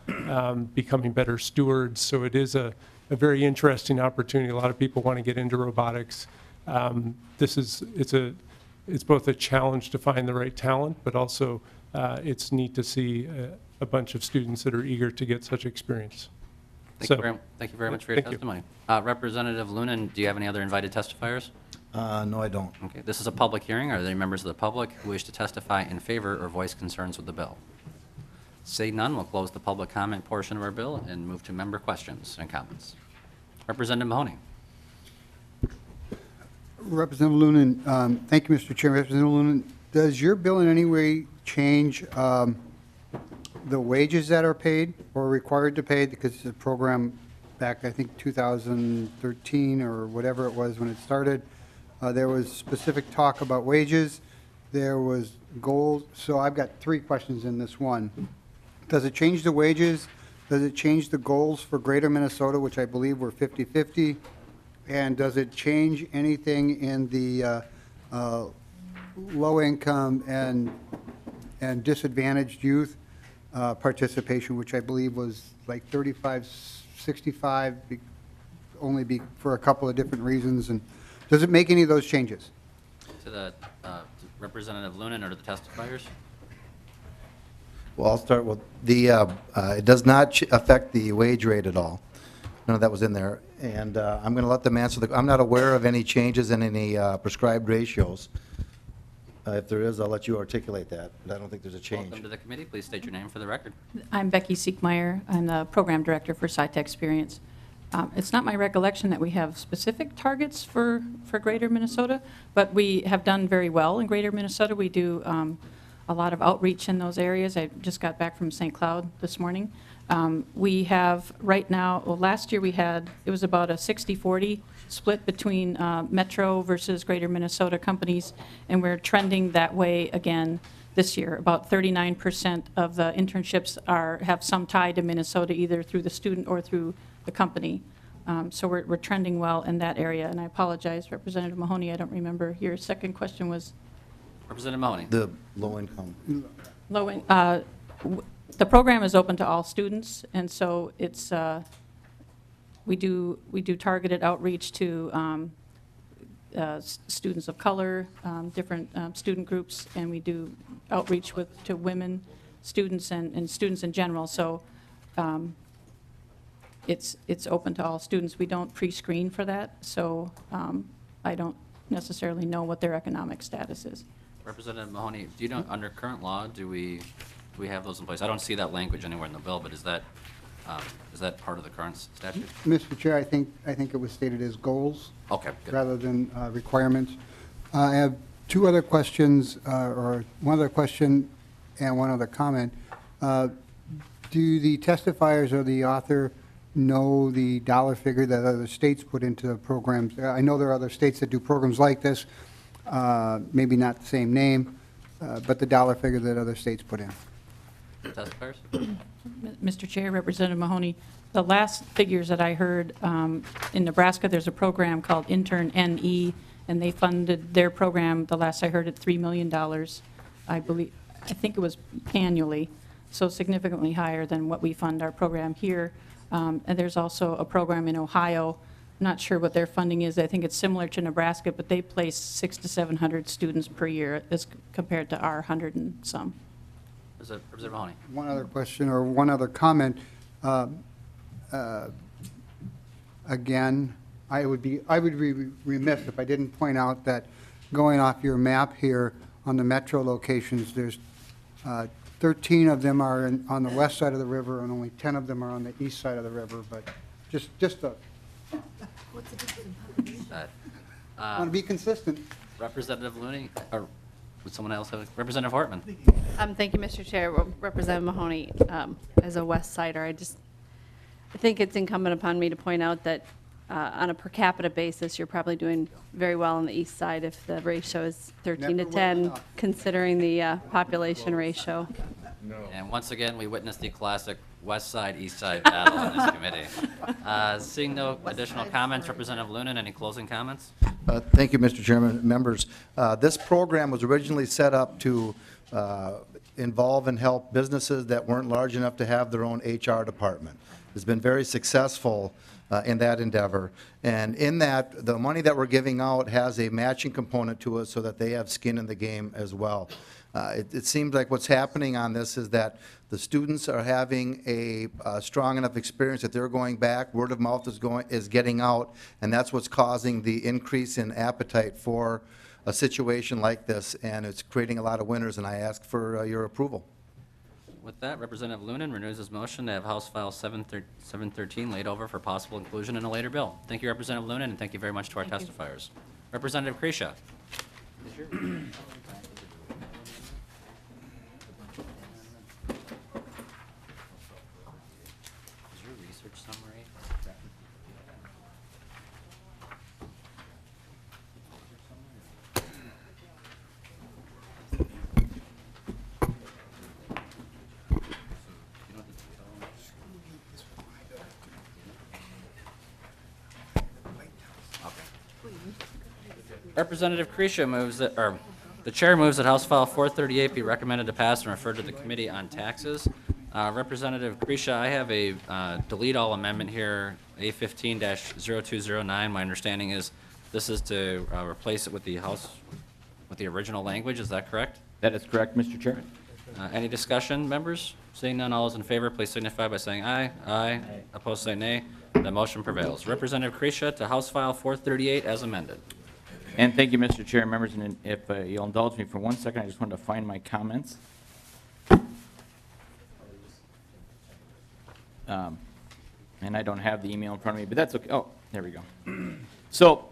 becoming better stewards. So it is a very interesting opportunity. A lot of people want to get into robotics. It's both a challenge to find the right talent, but also it's neat to see a bunch of students that are eager to get such experience. Thank you very much for your testimony. Representative Loonan, do you have any other invited testifiers? No, I don't. Okay, this is a public hearing. Are there any members of the public who wish to testify in favor or voice concerns with the bill? Seeing none, we'll close the public comment portion of our bill and move to member questions and comments. Representative Mahoney. Representative Loonan, thank you, Mr. Chairman. Representative Loonan, does your bill in any way change the wages that are paid or required to pay? Because it's a program back, I think, 2013 or whatever it was when it started. There was specific talk about wages. There was goals. So I've got 3 questions in this one. Does it change the wages Does it change the goals for Greater Minnesota, which I believe were 50/50? And does it change anything in the low-income and disadvantaged youth participation, which I believe was like 35-65, only be for a couple of different reasons? And does it make any of those changes? To the Representative Loonan or to the testifiers? Well, I'll start with it does not affect the wage rate at all. None of that was in there. And I'm going to let them answer I'm not aware of any changes in any prescribed ratios. If there is, I'll let you articulate that, but I don't think there's a change. Welcome to the committee. Please state your name for the record. I'm Becky Siekmeyer. I'm the program director for SciTechsperience. It's not my recollection that we have specific targets for Greater Minnesota, but we have done very well in Greater Minnesota. We do a lot of outreach in those areas. I just got back from St. Cloud this morning. We have right now, well, last year it was about a 60-40 split between Metro versus Greater Minnesota companies, and we're trending that way again this year. About 39% of the internships have some tie to Minnesota, either through the student or through the company. So we're trending well in that area, and I apologize, Representative Mahoney, I don't remember. Your second question was? Representative Mahoney. The low income. The program is open to all students, and so it's we do targeted outreach to students of color, different student groups, and we do outreach to women students and students in general. So it's open to all students. We don't pre-screen for that, so I don't necessarily know what their economic status is. Representative Mahoney, do you know, under current law, do we have those in place? I don't see that language anywhere in the bill, but is that part of the current statute? Mr. Chair, I think it was stated as goals. Okay, good. Rather than requirements. I have two other questions, or one other question and one other comment. Do the testifiers or the author know the dollar figure that other states put into programs? I know there are other states that do programs like this, maybe not the same name, but the dollar figure that other states put in. Testifiers? Mr. Chair, Representative Mahoney, the last figures that I heard, in Nebraska, there's a program called Intern NE, and they funded their program, the last I heard, at $3 million, I think it was annually, so significantly higher than what we fund our program here. And there's also a program in Ohio, I'm not sure what their funding is, I think it's similar to Nebraska, but they place 600 to 700 students per year as compared to our 100 and some. Representative Mahoney. One other question or one other comment. Again, I would be remiss if I didn't point out that going off your map here on the metro locations, there's 13 of them are on the west side of the river, and only 10 of them are on the east side of the river. But just a. What's the difference in population? Want to be consistent. Representative Looney, or would someone else have? Representative Hartman. Thank you, Mr. Chair. Representative Mahoney, as a West Sider, I think it's incumbent upon me to point out that on a per capita basis, you're probably doing very well on the east side if the ratio is 13 to 10, considering the population ratio. And once again, we witnessed the classic west side, east side battle in this committee. Seeing no additional comments, Representative Loonan, any closing comments? Thank you, Mr. Chairman, members. This program was originally set up to involve and help businesses that weren't large enough to have their own HR department. It's been very successful in that endeavor. And in that, the money that we're giving out has a matching component to it so that they have skin in the game as well. It seems like what's happening on this is that the students are having a strong enough experience that they're going back, word of mouth is getting out, and that's what's causing the increase in appetite for a situation like this, and it's creating a lot of winners, and I ask for your approval. With that, Representative Loonan renews his motion to have House File 713 laid over for possible inclusion in a later bill. Thank you, Representative Loonan, and thank you very much to our testifiers. Representative Kresha. Summary. Representative Kresha moves that, or the chair moves that House File 438 be recommended to pass and referred to the Committee on Taxes. Representative Kresha, I have a delete all amendment here, A15-0209. My understanding is this is to replace it with the original language. Is that correct? That is correct, Mr. Chairman. Any discussion, members? Seeing none, all those in favor, please signify by saying aye. Aye. Opposed, say nay. The motion prevails. Representative Kresha to House File 438 as amended. And thank you, Mr. Chair, members, and if you'll indulge me for 1 second, I just wanted to find my comments. And I don't have the email in front of me, but that's okay. Oh, there we go. So,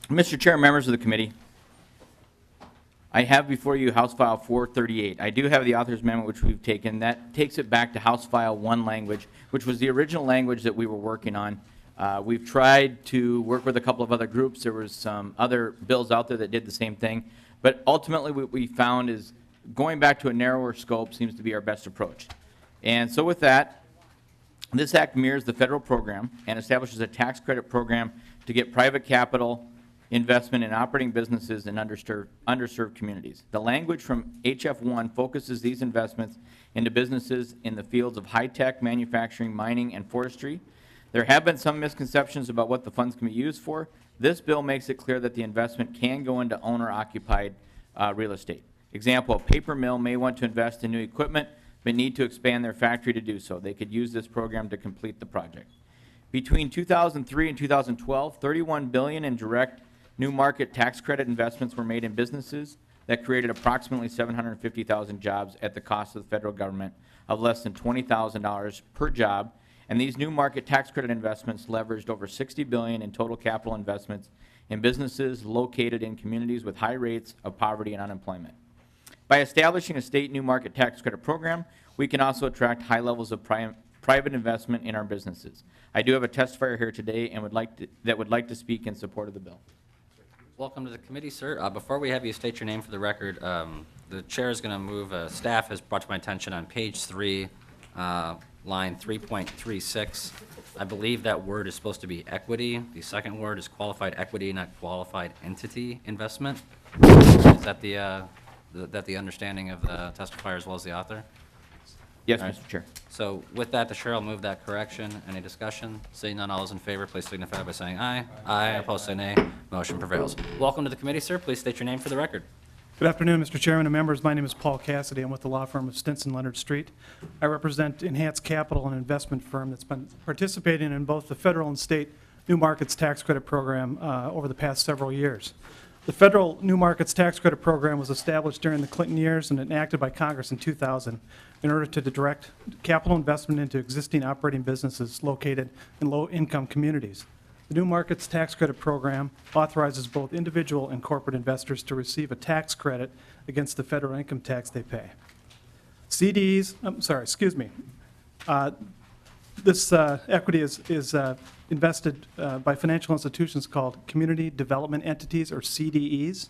Mr. Chair, members of the committee, I have before you House File 438. I do have the author's amendment, which we've taken. That takes it back to House File 1 language, which was the original language that we were working on. We've tried to work with a couple of other groups. There was some other bills out there that did the same thing. But ultimately what we found is going back to a narrower scope seems to be our best approach. And so with that, this act mirrors the federal program and establishes a tax credit program to get private capital investment in operating businesses in underserved communities. The language from HF1 focuses these investments into businesses in the fields of high-tech manufacturing, mining, and forestry. There have been some misconceptions about what the funds can be used for. This bill makes it clear that the investment can go into owner-occupied real estate. Example, a paper mill may want to invest in new equipment but need to expand their factory to do so. They could use this program to complete the project. Between 2003 and 2012, $31 billion in direct new market tax credit investments were made in businesses that created approximately 750,000 jobs at the cost of the federal government of less than $20,000 per job. And these new market tax credit investments leveraged over $60 billion in total capital investments in businesses located in communities with high rates of poverty and unemployment. By establishing a state new market tax credit program, we can also attract high levels of private investment in our businesses. I do have a testifier here today and would like to speak in support of the bill. Welcome to the committee, sir. Before we have you state your name for the record, the chair is going to move, staff has brought to my attention on page 3, line 3.36. I believe that word is supposed to be equity. The second word is qualified equity, not qualified entity investment. Is that the understanding of the testifier as well as the author? Yes, Mr. Chair. So with that, the chair will move that correction. Any discussion? Seeing none, all those in favor, please signify by saying aye. Aye. Opposed, say nay. Motion prevails. Welcome to the committee, sir. Please state your name for the record. Good afternoon, Mr. Chairman and members. My name is Paul Cassidy. I'm with the law firm of Stinson Leonard Street. I represent Enhanced Capital, an investment firm that's been participating in both the federal and state New Markets Tax Credit Program over the past several years. The federal New Markets Tax Credit Program was established during the Clinton years and enacted by Congress in 2000 in order to direct capital investment into existing operating businesses located in low-income communities. The New Markets Tax Credit Program authorizes both individual and corporate investors to receive a tax credit against the federal income tax they pay. CDs, this equity is invested by financial institutions called Community Development Entities, or CDEs.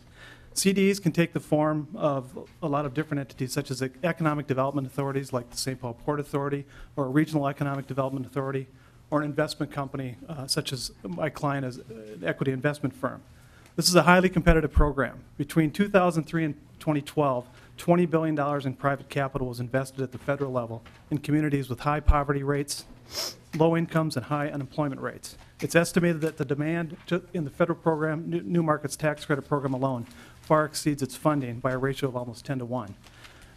CDEs can take the form of a lot of different entities, such as economic development authorities like the St. Paul Port Authority, or a regional economic development authority, or an investment company, such as my client is an equity investment firm. This is a highly competitive program. Between 2003 and 2012, $20 billion in private capital was invested at the federal level in communities with high poverty rates, low incomes, and high unemployment rates. It's estimated that the demand in the federal program, New Markets Tax Credit Program alone, far exceeds its funding by a ratio of almost 10 to 1.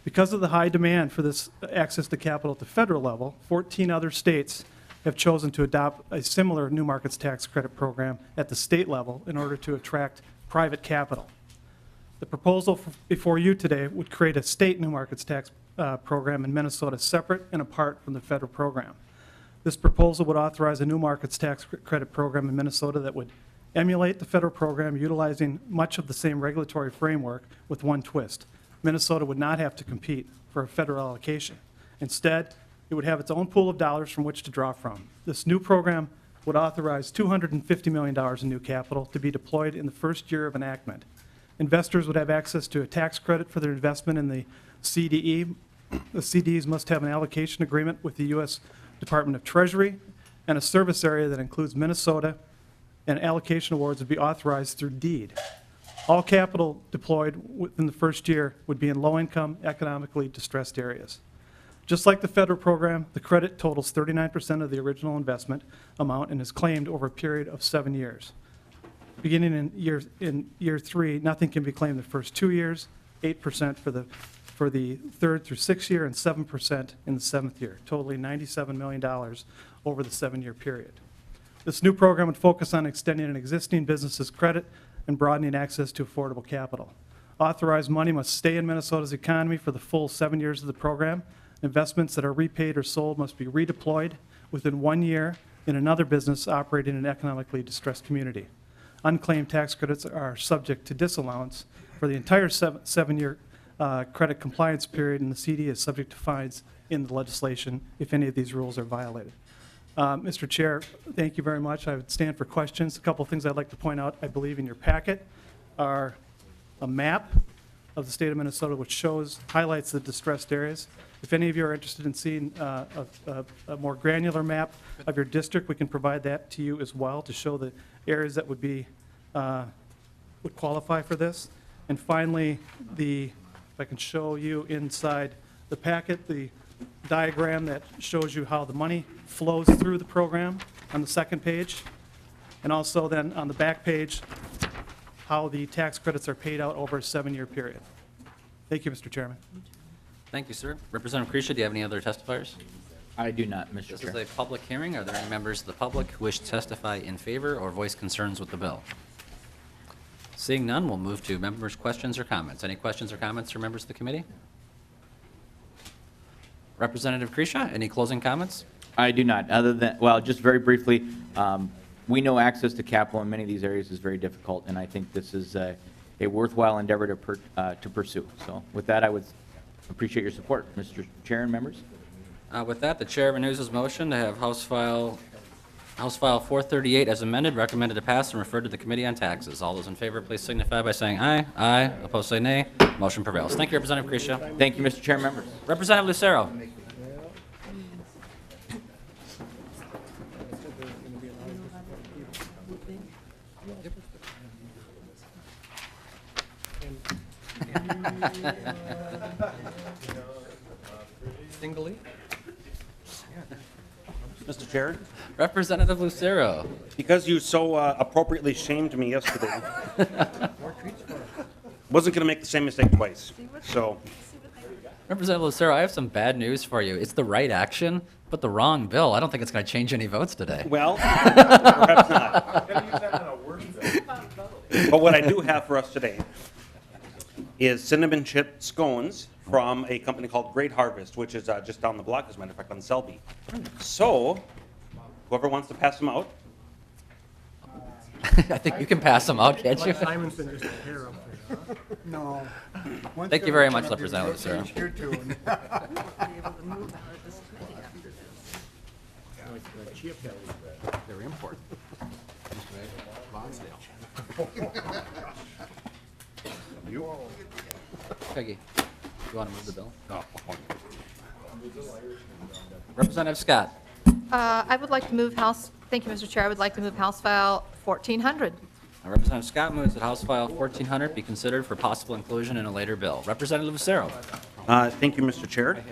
Because of the high demand for this access to capital at the federal level, 14 other states have chosen to adopt a similar New Markets Tax Credit Program at the state level in order to attract private capital. The proposal before you today would create a state New Markets Tax Program in Minnesota separate and apart from the federal program. This proposal would authorize a New Markets Tax Credit Program in Minnesota that would emulate the federal program, utilizing much of the same regulatory framework with one twist. Minnesota would not have to compete for a federal allocation. Instead, it would have its own pool of dollars from which to draw from. This new program would authorize $250 million in new capital to be deployed in the first year of enactment. Investors would have access to a tax credit for their investment in the CDE. The CDEs must have an allocation agreement with the U.S. Department of Treasury and a service area that includes Minnesota, and allocation awards would be authorized through deed. All capital deployed within the first year would be in low-income, economically distressed areas. Just like the federal program, the credit totals 39% of the original investment amount and is claimed over a period of 7 years. Beginning in year 3, nothing can be claimed the first 2 years, 8% for the third through 6th year, and 7% in the 7th year, totaling $97 million over the 7-year period. This new program would focus on extending an existing business's credit and broadening access to affordable capital. Authorized money must stay in Minnesota's economy for the full 7 years of the program. Investments that are repaid or sold must be redeployed within 1 year in another business operating in an economically distressed community. Unclaimed tax credits are subject to disallowance for the entire 7-year credit compliance period, and the CD is subject to fines in the legislation if any of these rules are violated. Mr. Chair, thank you very much. I would stand for questions. A couple of things I'd like to point out, I believe in your packet, are a map of the state of Minnesota which highlights the distressed areas. If any of you are interested in seeing a more granular map of your district, we can provide that to you as well to show the areas that would qualify for this. And finally, if I can show you inside the packet, the diagram that shows you how the money flows through the program on the second page, and also then on the back page, how the tax credits are paid out over a 7-year period. Thank you, Mr. Chairman. Thank you, sir. Representative Kresha, do you have any other testifiers? I do not, Mr. This Chair. is a public hearing. Are there any members of the public who wish to testify in favor or voice concerns with the bill? Seeing none, we'll move to members' questions or comments. Any questions or comments from members of the committee? Representative Kresha, any closing comments? I do not, other than, well, just very briefly, we know access to capital in many of these areas is very difficult, and I think this is a worthwhile endeavor to pursue. So with that, I would appreciate your support, Mr. Chair and members. With that, the chair renews his motion to have House File 438 as amended, recommended to pass and referred to the Committee on Taxes. All those in favor, please signify by saying aye. Aye. Opposed, say nay. Motion prevails. Thank you, Representative Kresha. Thank you, Mr. Chair and members. Representative Lucero. Singly? Mr. Chair, Representative Lucero. because you so appropriately shamed me yesterday, wasn't going to make the same mistake twice. So, Representative Lucero, I have some bad news for you. It's the right action, but the wrong bill. I don't think it's going to change any votes today. well, perhaps not. But what I do have for us today is cinnamon chip scones from a company called Great Harvest, which is just down the block, as a matter of fact, on Selby. So, whoever wants to pass them out. I think you can pass them out, can't you? Simon's been just a hair up there. No. Thank you very much, Representative Lucero. Very important. Peggy, you want to move the bill? No. Representative Scott. I would like to move thank you, Mr. Chair. I would like to move House File 1400. Representative Scott moves that House File 1400 be considered for possible inclusion in a later bill. Representative Lucero. Thank you, Mr. Chair.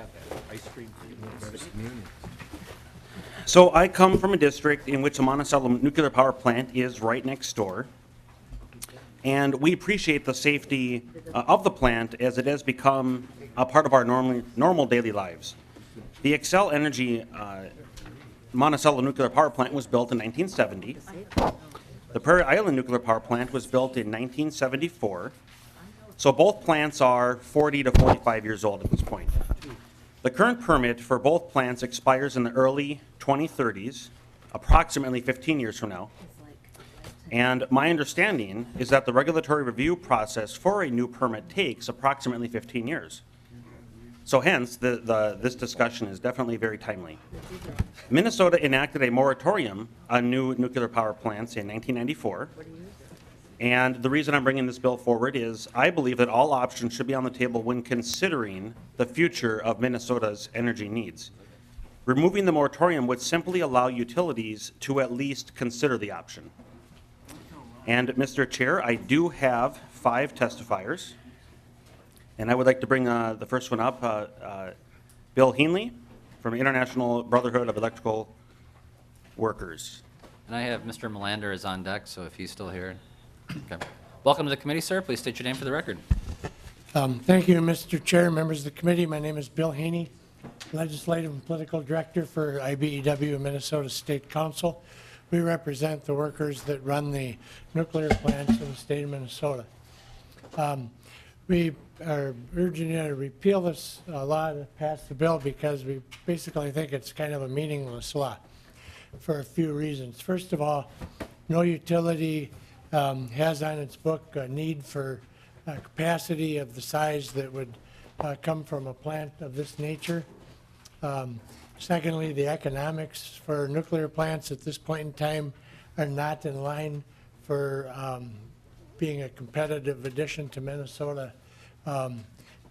So I come from a district in which a Monticello nuclear power plant is right next door. And we appreciate the safety of the plant as it has become a part of our normal daily lives. The Xcel Energy Monticello nuclear power plant was built in 1970. The Prairie Island nuclear power plant was built in 1974. So both plants are 40 to 45 years old at this point. The current permit for both plants expires in the early 2030s, approximately 15 years from now. And my understanding is that the regulatory review process for a new permit takes approximately 15 years. So hence, this discussion is definitely very timely. Minnesota enacted a moratorium on new nuclear power plants in 1994. And the reason I'm bringing this bill forward is I believe that all options should be on the table when considering the future of Minnesota's energy needs. Removing the moratorium would simply allow utilities to at least consider the option. And Mr. Chair, I do have 5 testifiers. And I would like to bring the first one up, Bill Heenley from International Brotherhood of Electrical Workers. And I have Mr. Melander is on deck, so if he's still here. Okay. Welcome to the committee, sir. Please state your name for the record. Thank you, Mr. Chair, members of the committee. My name is Bill Haney, Legislative and Political Director for IBEW Minnesota State Council. We represent the workers that run the nuclear plants in the state of Minnesota. We are urging you to repeal this law and pass the bill because we basically think it's kind of a meaningless law for a few reasons. First of all, no utility has on its book a need for capacity of the size that would come from a plant of this nature. Secondly, the economics for nuclear plants at this point in time are not in line for being a competitive addition to Minnesota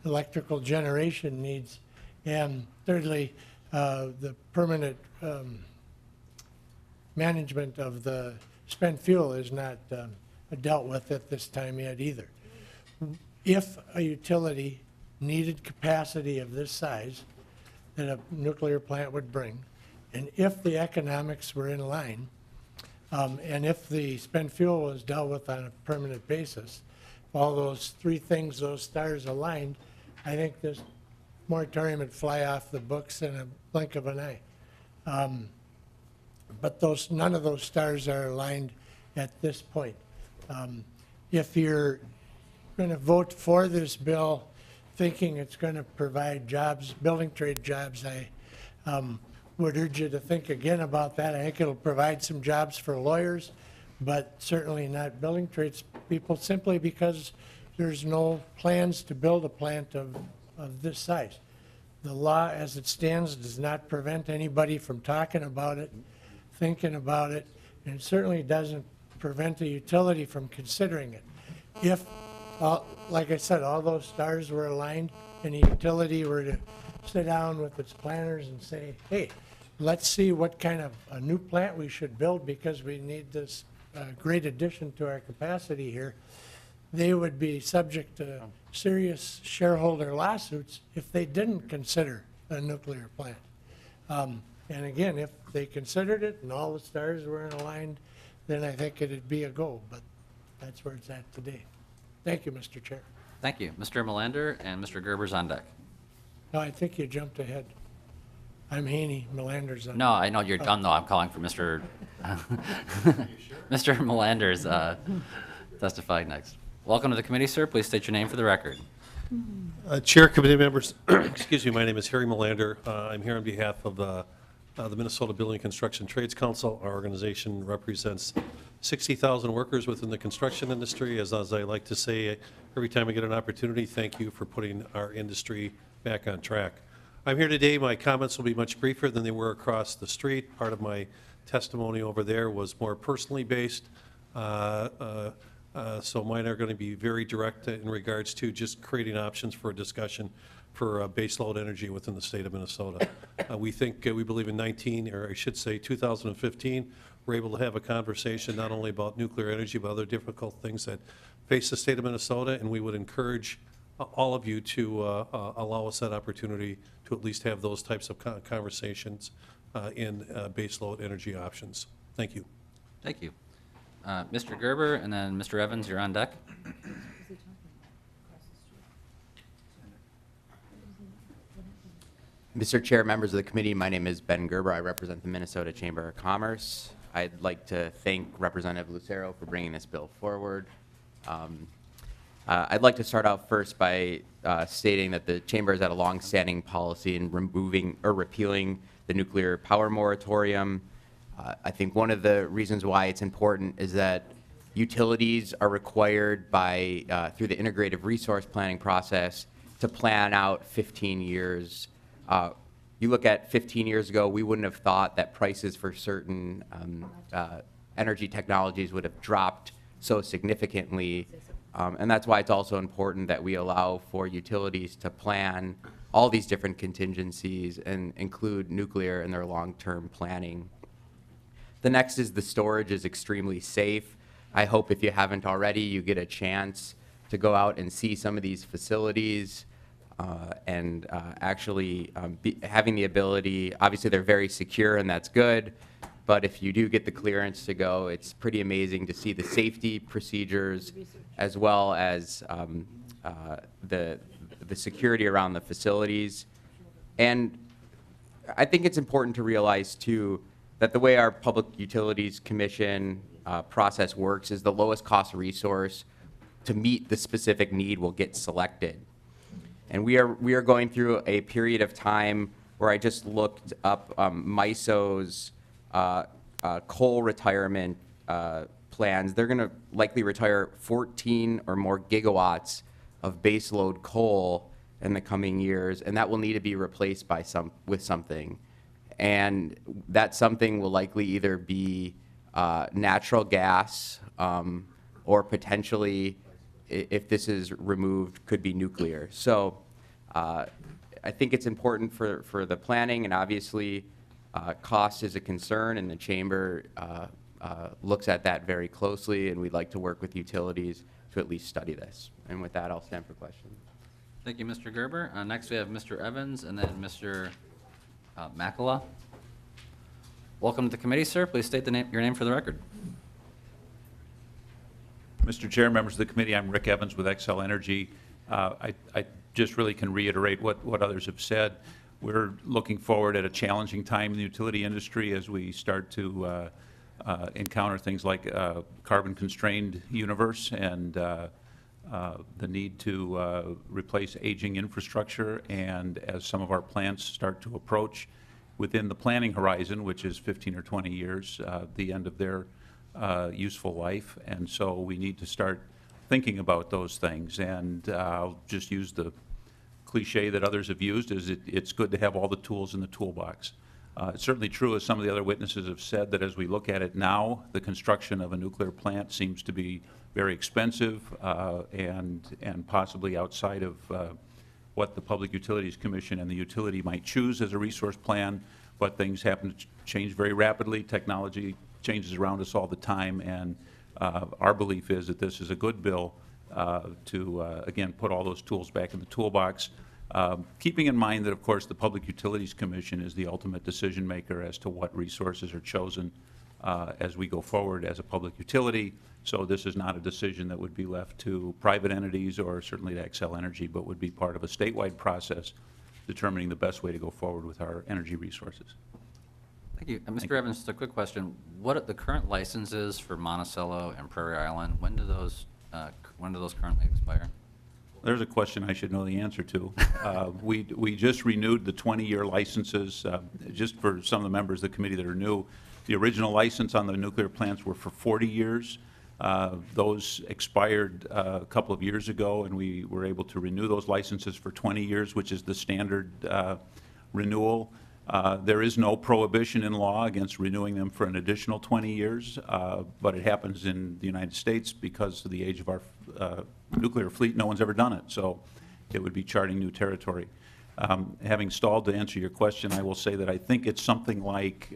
electrical generation needs. And thirdly, the permanent management of the spent fuel is not dealt with at this time yet either. If a utility needed capacity of this size that a nuclear plant would bring, and if the economics were in line, and if the spent fuel was dealt with on a permanent basis, all those three things, those stars aligned, I think this moratorium would fly off the books in a blink of an eye. But none of those stars are aligned at this point. If you're going to vote for this bill thinking it's going to provide jobs, building trade jobs, I would urge you to think again about that. I think it'll provide some jobs for lawyers, but certainly not building trades people, simply because there's no plans to build a plant of this size. The law as it stands does not prevent anybody from talking about it, thinking about it, and it certainly doesn't prevent a utility from considering it. If, like I said, all those stars were aligned and the utility were to sit down with its planners and say, hey, let's see what kind of a new plant we should build because we need this great addition to our capacity here, they would be subject to serious shareholder lawsuits if they didn't consider a nuclear plant. And again, if they considered it and all the stars were aligned, then I think it'd be a go, but that's where it's at today. Thank you, Mr. Chair. Thank you. Mr. Melander and Mr. Gerber's on deck. No, I think you jumped ahead. I'm Haney, Melander's on. No, I know you're done, though. I'm calling for Mr. Mr. Melander's testifying next. Welcome to the committee, sir. Please state your name for the record. Chair, committee members, excuse me, my name is Harry Melander. I'm here on behalf of the Minnesota Building and Construction Trades Council. Our organization represents 60,000 workers within the construction industry. As I like to say every time I get an opportunity, thank you for putting our industry back on track. I'm here today. My comments will be much briefer than they were across the street. Part of my testimony over there was more personally based. So mine are going to be very direct in regards to just creating options for a discussion for baseload energy within the state of Minnesota. We believe in 2015, we're able to have a conversation not only about nuclear energy, but other difficult things that face the state of Minnesota, and we would encourage all of you to allow us that opportunity to at least have those types of conversations in baseload energy options. Thank you. Thank you. Mr. Gerber and then Mr. Evans, you're on deck. Mr. Chair, members of the committee, my name is Ben Gerber. I represent the Minnesota Chamber of Commerce. I'd like to thank Representative Lucero for bringing this bill forward. I'd like to start out first by stating that the Chamber has had a long-standing policy in removing or repealing the nuclear power moratorium. I think one of the reasons why it's important is that utilities are required by, through the integrative resource planning process, to plan out 15 years. You look at 15 years ago, we wouldn't have thought that prices for certain energy technologies would have dropped so significantly. And that's why it's also important that we allow for utilities to plan all these different contingencies and include nuclear in their long-term planning. The next is the storage is extremely safe. I hope if you haven't already, you get a chance to go out and see some of these facilities and actually having the ability, obviously they're very secure and that's good, but if you do get the clearance to go, it's pretty amazing to see the safety procedures as well as the security around the facilities. And I think it's important to realize too that the way our Public Utilities Commission process works is the lowest cost resource to meet the specific need will get selected. And we are going through a period of time where I just looked up MISO's coal retirement plans. They're going to likely retire 14 or more gigawatts of baseload coal in the coming years, and that will need to be replaced by with something. And that something will likely either be natural gas or potentially, if this is removed, could be nuclear. So I think it's important for the planning, and obviously cost is a concern, and the chamber looks at that very closely, and we'd like to work with utilities to at least study this. And with that, I'll stand for questions. Thank you, Mr. Gerber. Next, we have Mr. Evans and then Mr. Makala. Welcome to the committee, sir. Please state your name for the record. Mr. Chair, members of the committee, I'm Rick Evans with Xcel Energy. I just really can reiterate what others have said. We're looking forward at a challenging time in the utility industry as we start to encounter things like a carbon-constrained universe and the need to replace aging infrastructure, and as some of our plants start to approach within the planning horizon, which is 15 or 20 years, the end of their useful life. And so we need to start thinking about those things. And I'll just use the cliche that others have used, is it's good to have all the tools in the toolbox. It's certainly true, as some of the other witnesses have said, that as we look at it now, the construction of a nuclear plant seems to be very expensive and possibly outside of what the Public Utilities Commission and the utility might choose as a resource plan, but things happen to change very rapidly. Technology changes around us all the time, and our belief is that this is a good bill to, again, put all those tools back in the toolbox, keeping in mind that, of course, the Public Utilities Commission is the ultimate decision maker as to what resources are chosen as we go forward as a public utility. So this is not a decision that would be left to private entities or certainly to Xcel Energy, but would be part of a statewide process determining the best way to go forward with our energy resources. Thank you. Mr. Evans, just a quick question. What are the current licenses for Monticello and Prairie Island? When do those currently expire? There's a question I should know the answer to. We just renewed the 20-year licenses. Just for some of the members of the committee that are new, the original license on the nuclear plants were for 40 years. Those expired a couple of years ago, and we were able to renew those licenses for 20 years, which is the standard renewal. There is no prohibition in law against renewing them for an additional 20 years, but it happens in the United States because of the age of our nuclear fleet. No one's ever done it, so it would be charting new territory. Having stalled to answer your question, I will say that I think it's something like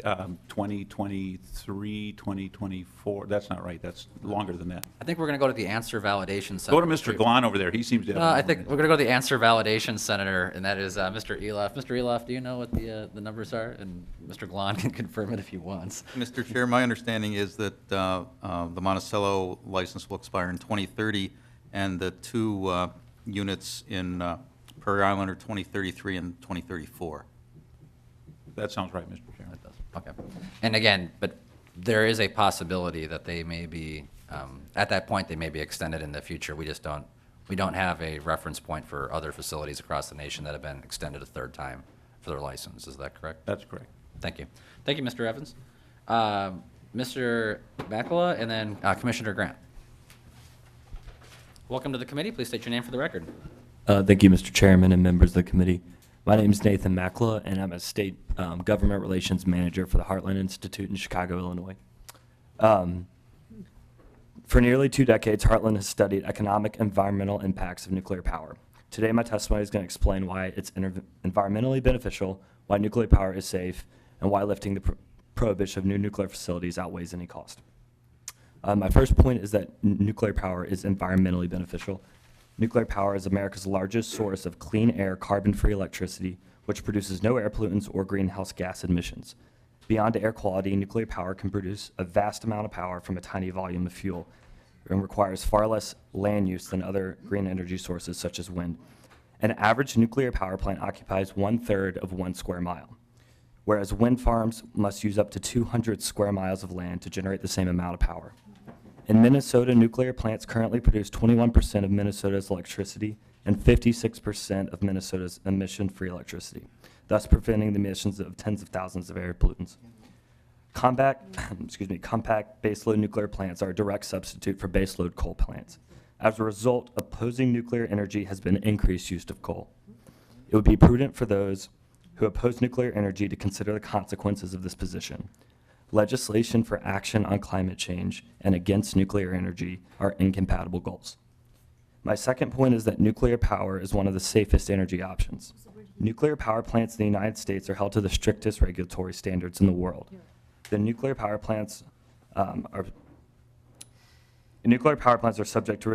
2023, 2024. That's not right. That's longer than that. I think we're going to go to the answer validation center. Go to Mr. Glahn over there. He seems to have I think we're going to go to the answer validation center, and that is Mr. Eloff. Mr. Eloff, do you know what the numbers are? And Mr. Glahn can confirm it if he wants. Mr. Chair, my understanding is that the Monticello license will expire in 2030, and the two units in Prairie Island are 2033 and 2034. That sounds right, Mr. Chairman. It does. Okay. And again, but there is a possibility that they may be, at that point, they may be extended in the future. We just don't, we don't have a reference point for other facilities across the nation that have been extended a third time for their license. Is that correct? That's correct. Thank you. Thank you, Mr. Evans. Mr. Makala and then Commissioner Grant. Welcome to the committee. Please state your name for the record. Thank you, Mr. Chairman and members of the committee. My name is Nathan Makla, and I'm a state government relations manager for the Heartland Institute in Chicago, Illinois. For nearly 2 decades, Heartland has studied economic and environmental impacts of nuclear power. Today, my testimony is going to explain why it's environmentally beneficial, why nuclear power is safe, and why lifting the prohibition of new nuclear facilities outweighs any cost. My first point is that nuclear power is environmentally beneficial. Nuclear power is America's largest source of clean air, carbon-free electricity, which produces no air pollutants or greenhouse gas emissions. Beyond air quality, nuclear power can produce a vast amount of power from a tiny volume of fuel and requires far less land use than other green energy sources such as wind. An average nuclear power plant occupies 1/3 of 1 square mile, whereas wind farms must use up to 200 square miles of land to generate the same amount of power. In Minnesota, nuclear plants currently produce 21% of Minnesota's electricity and 56% of Minnesota's emission-free electricity, thus preventing the emissions of tens of thousands of air pollutants. Compact baseload nuclear plants are a direct substitute for baseload coal plants. As a result, opposing nuclear energy has been increased use of coal. It would be prudent for those who oppose nuclear energy to consider the consequences of this position. Legislation for action on climate change and against nuclear energy are incompatible goals. My second point is that nuclear power is one of the safest energy options. Nuclear power plants in the United States are held to the strictest regulatory standards in the world. The nuclear power plants are subject to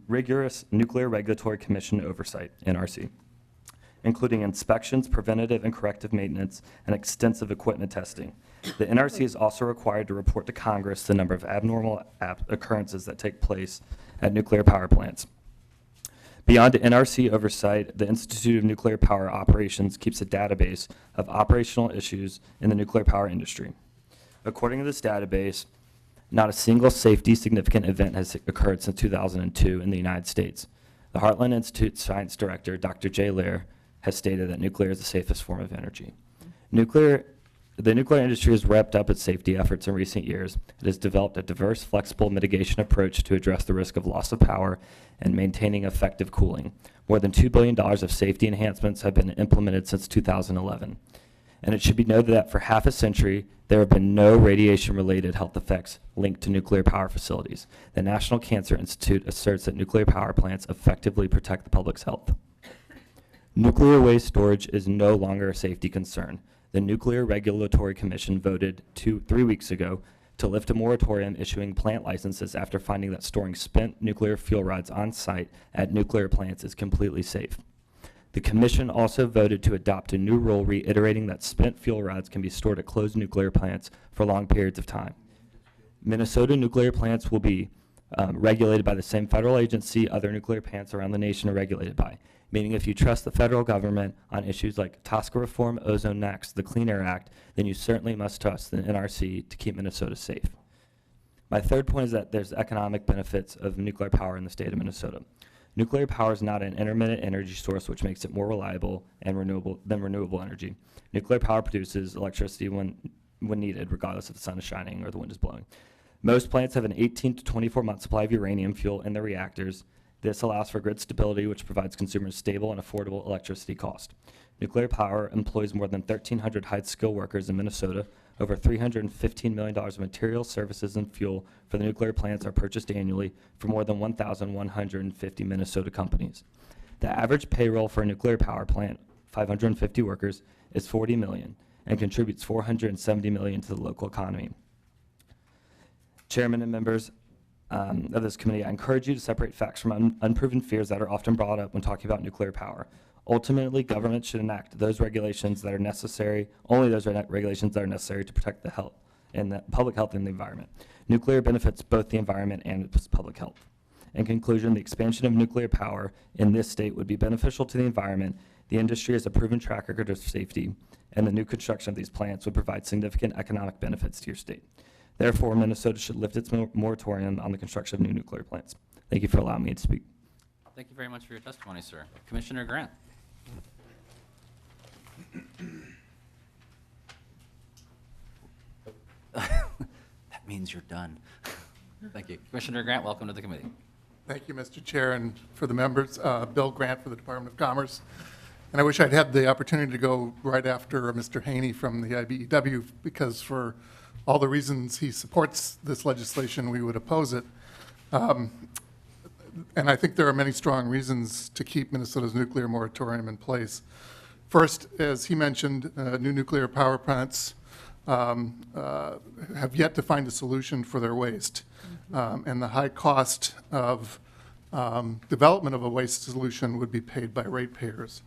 rigorous Nuclear Regulatory Commission oversight, NRC, including inspections, preventative and corrective maintenance, and extensive equipment testing. The NRC is also required to report to Congress the number of abnormal occurrences that take place at nuclear power plants. Beyond NRC oversight, the Institute of Nuclear Power Operations keeps a database of operational issues in the nuclear power industry. According to this database, not a single safety significant event has occurred since 2002 in the United States. The Heartland Institute Science Director, Dr. Jay Lehr, has stated that nuclear is the safest form of energy. The nuclear industry has ramped up its safety efforts in recent years. It has developed a diverse, flexible mitigation approach to address the risk of loss of power and maintaining effective cooling. More than $2 billion of safety enhancements have been implemented since 2011. And it should be noted that for half a century, there have been no radiation-related health effects linked to nuclear power facilities. The National Cancer Institute asserts that nuclear power plants effectively protect the public's health. Nuclear waste storage is no longer a safety concern. The Nuclear Regulatory Commission voted 3 weeks ago to lift a moratorium issuing plant licenses after finding that storing spent nuclear fuel rods on site at nuclear plants is completely safe. The Commission also voted to adopt a new rule reiterating that spent fuel rods can be stored at closed nuclear plants for long periods of time. Minnesota nuclear plants will be regulated by the same federal agency other nuclear plants around the nation are regulated by, meaning if you trust the federal government on issues like TSCA reform, Ozone Next, the Clean Air Act, then you certainly must trust the NRC to keep Minnesota safe. My third point is that there's economic benefits of nuclear power in the state of Minnesota. Nuclear power is not an intermittent energy source, which makes it more reliable and renewable energy. Nuclear power produces electricity when needed, regardless if the sun is shining or the wind is blowing. Most plants have an 18 to 24-month supply of uranium fuel in their reactors. This allows for grid stability, which provides consumers stable and affordable electricity cost. Nuclear power employs more than 1,300 high-skilled workers in Minnesota. Over $315 million of materials, services, and fuel for the nuclear plants are purchased annually for more than 1,150 Minnesota companies. The average payroll for a nuclear power plant, 550 workers, is $40 million and contributes $470 million to the local economy. Chairman and members of this committee, I encourage you to separate facts from unproven fears that are often brought up when talking about nuclear power. Ultimately, government should enact those regulations that are necessary, only those regulations that are necessary to protect the health and the public health and the environment. Nuclear benefits both the environment and its public health. In conclusion, the expansion of nuclear power in this state would be beneficial to the environment. The industry has a proven track record of safety, and the new construction of these plants would provide significant economic benefits to your state. Therefore, Minnesota should lift its moratorium on the construction of new nuclear plants. Thank you for allowing me to speak. Thank you very much for your testimony, sir. Commissioner Grant. That means you're done. Thank you. Commissioner Grant, welcome to the committee. Thank you, Mr. Chair, and for the members, Bill Grant for the Department of Commerce. And I wish I'd had the opportunity to go right after Mr. Haney from the IBEW, because for all the reasons he supports this legislation, we would oppose it. And I think there are many strong reasons to keep Minnesota's nuclear moratorium in place. First, as he mentioned, new nuclear power plants have yet to find a solution for their waste. And the high cost of development of a waste solution would be paid by ratepayers.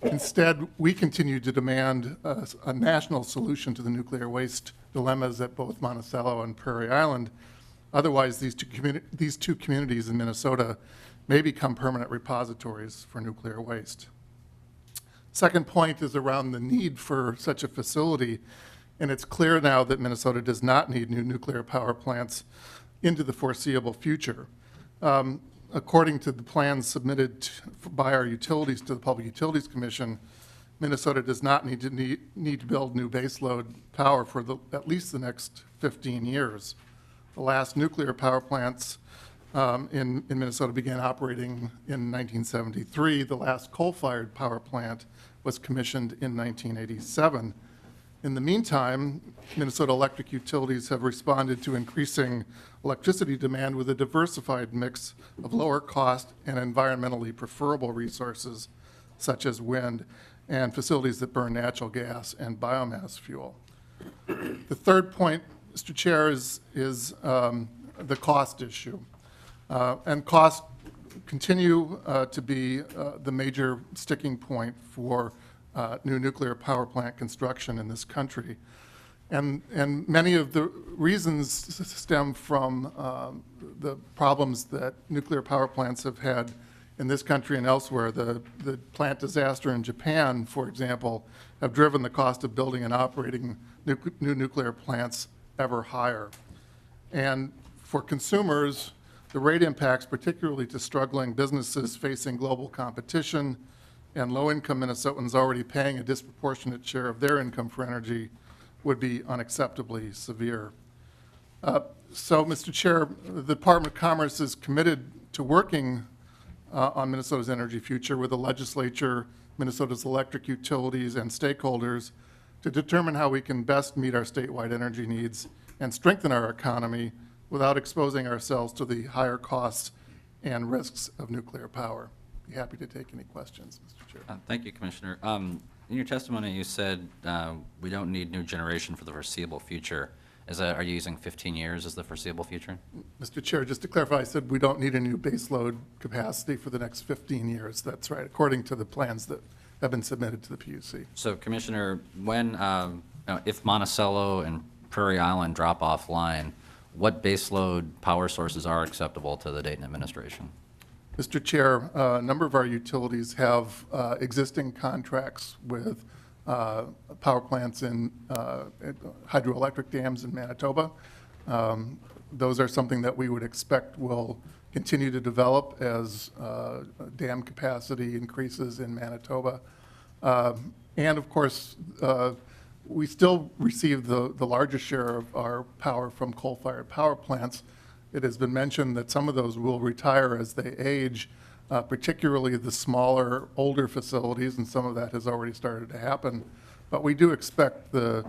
Instead, we continue to demand a national solution to the nuclear waste dilemmas at both Monticello and Prairie Island. Otherwise, these two communities in Minnesota may become permanent repositories for nuclear waste. Second point is around the need for such a facility, and it's clear now that Minnesota does not need new nuclear power plants into the foreseeable future. According to the plans submitted by our utilities to the Public Utilities Commission, Minnesota does not need to build new baseload power for at least the next 15 years. The last nuclear power plants in Minnesota began operating in 1973. The last coal-fired power plant was commissioned in 1987. In the meantime, Minnesota electric utilities have responded to increasing electricity demand with a diversified mix of lower cost and environmentally preferable resources such as wind and facilities that burn natural gas and biomass fuel. The third point, Mr. Chair, is the cost issue. And costs continue to be the major sticking point for new nuclear power plant construction in this country. And many of the reasons stem from the problems that nuclear power plants have had in this country and elsewhere. The plant disaster in Japan, for example, have driven the cost of building and operating new nuclear plants ever higher. And for consumers, the rate impacts, particularly to struggling businesses facing global competition and low-income Minnesotans already paying a disproportionate share of their income for energy, would be unacceptably severe. So, Mr. Chair, the Department of Commerce is committed to working on Minnesota's energy future with the legislature, Minnesota's electric utilities, and stakeholders to determine how we can best meet our statewide energy needs and strengthen our economy without exposing ourselves to the higher costs and risks of nuclear power. Be happy to take any questions, Mr. Chair. Thank you, Commissioner. In your testimony, you said we don't need new generation for the foreseeable future. Are you using 15 years as the foreseeable future? Mr. Chair, just to clarify, I said we don't need a new baseload capacity for the next 15 years. That's right, according to the plans that have been submitted to the PUC. So, Commissioner, when, if Monticello and Prairie Island drop offline, what baseload power sources are acceptable to the Dayton administration? Mr. Chair, a number of our utilities have existing contracts with power plants in hydroelectric dams in Manitoba. Those are something that we would expect will continue to develop as dam capacity increases in Manitoba. And of course, we still receive the largest share of our power from coal-fired power plants. It has been mentioned that some of those will retire as they age, particularly the smaller, older facilities, and some of that has already started to happen. But we do expect the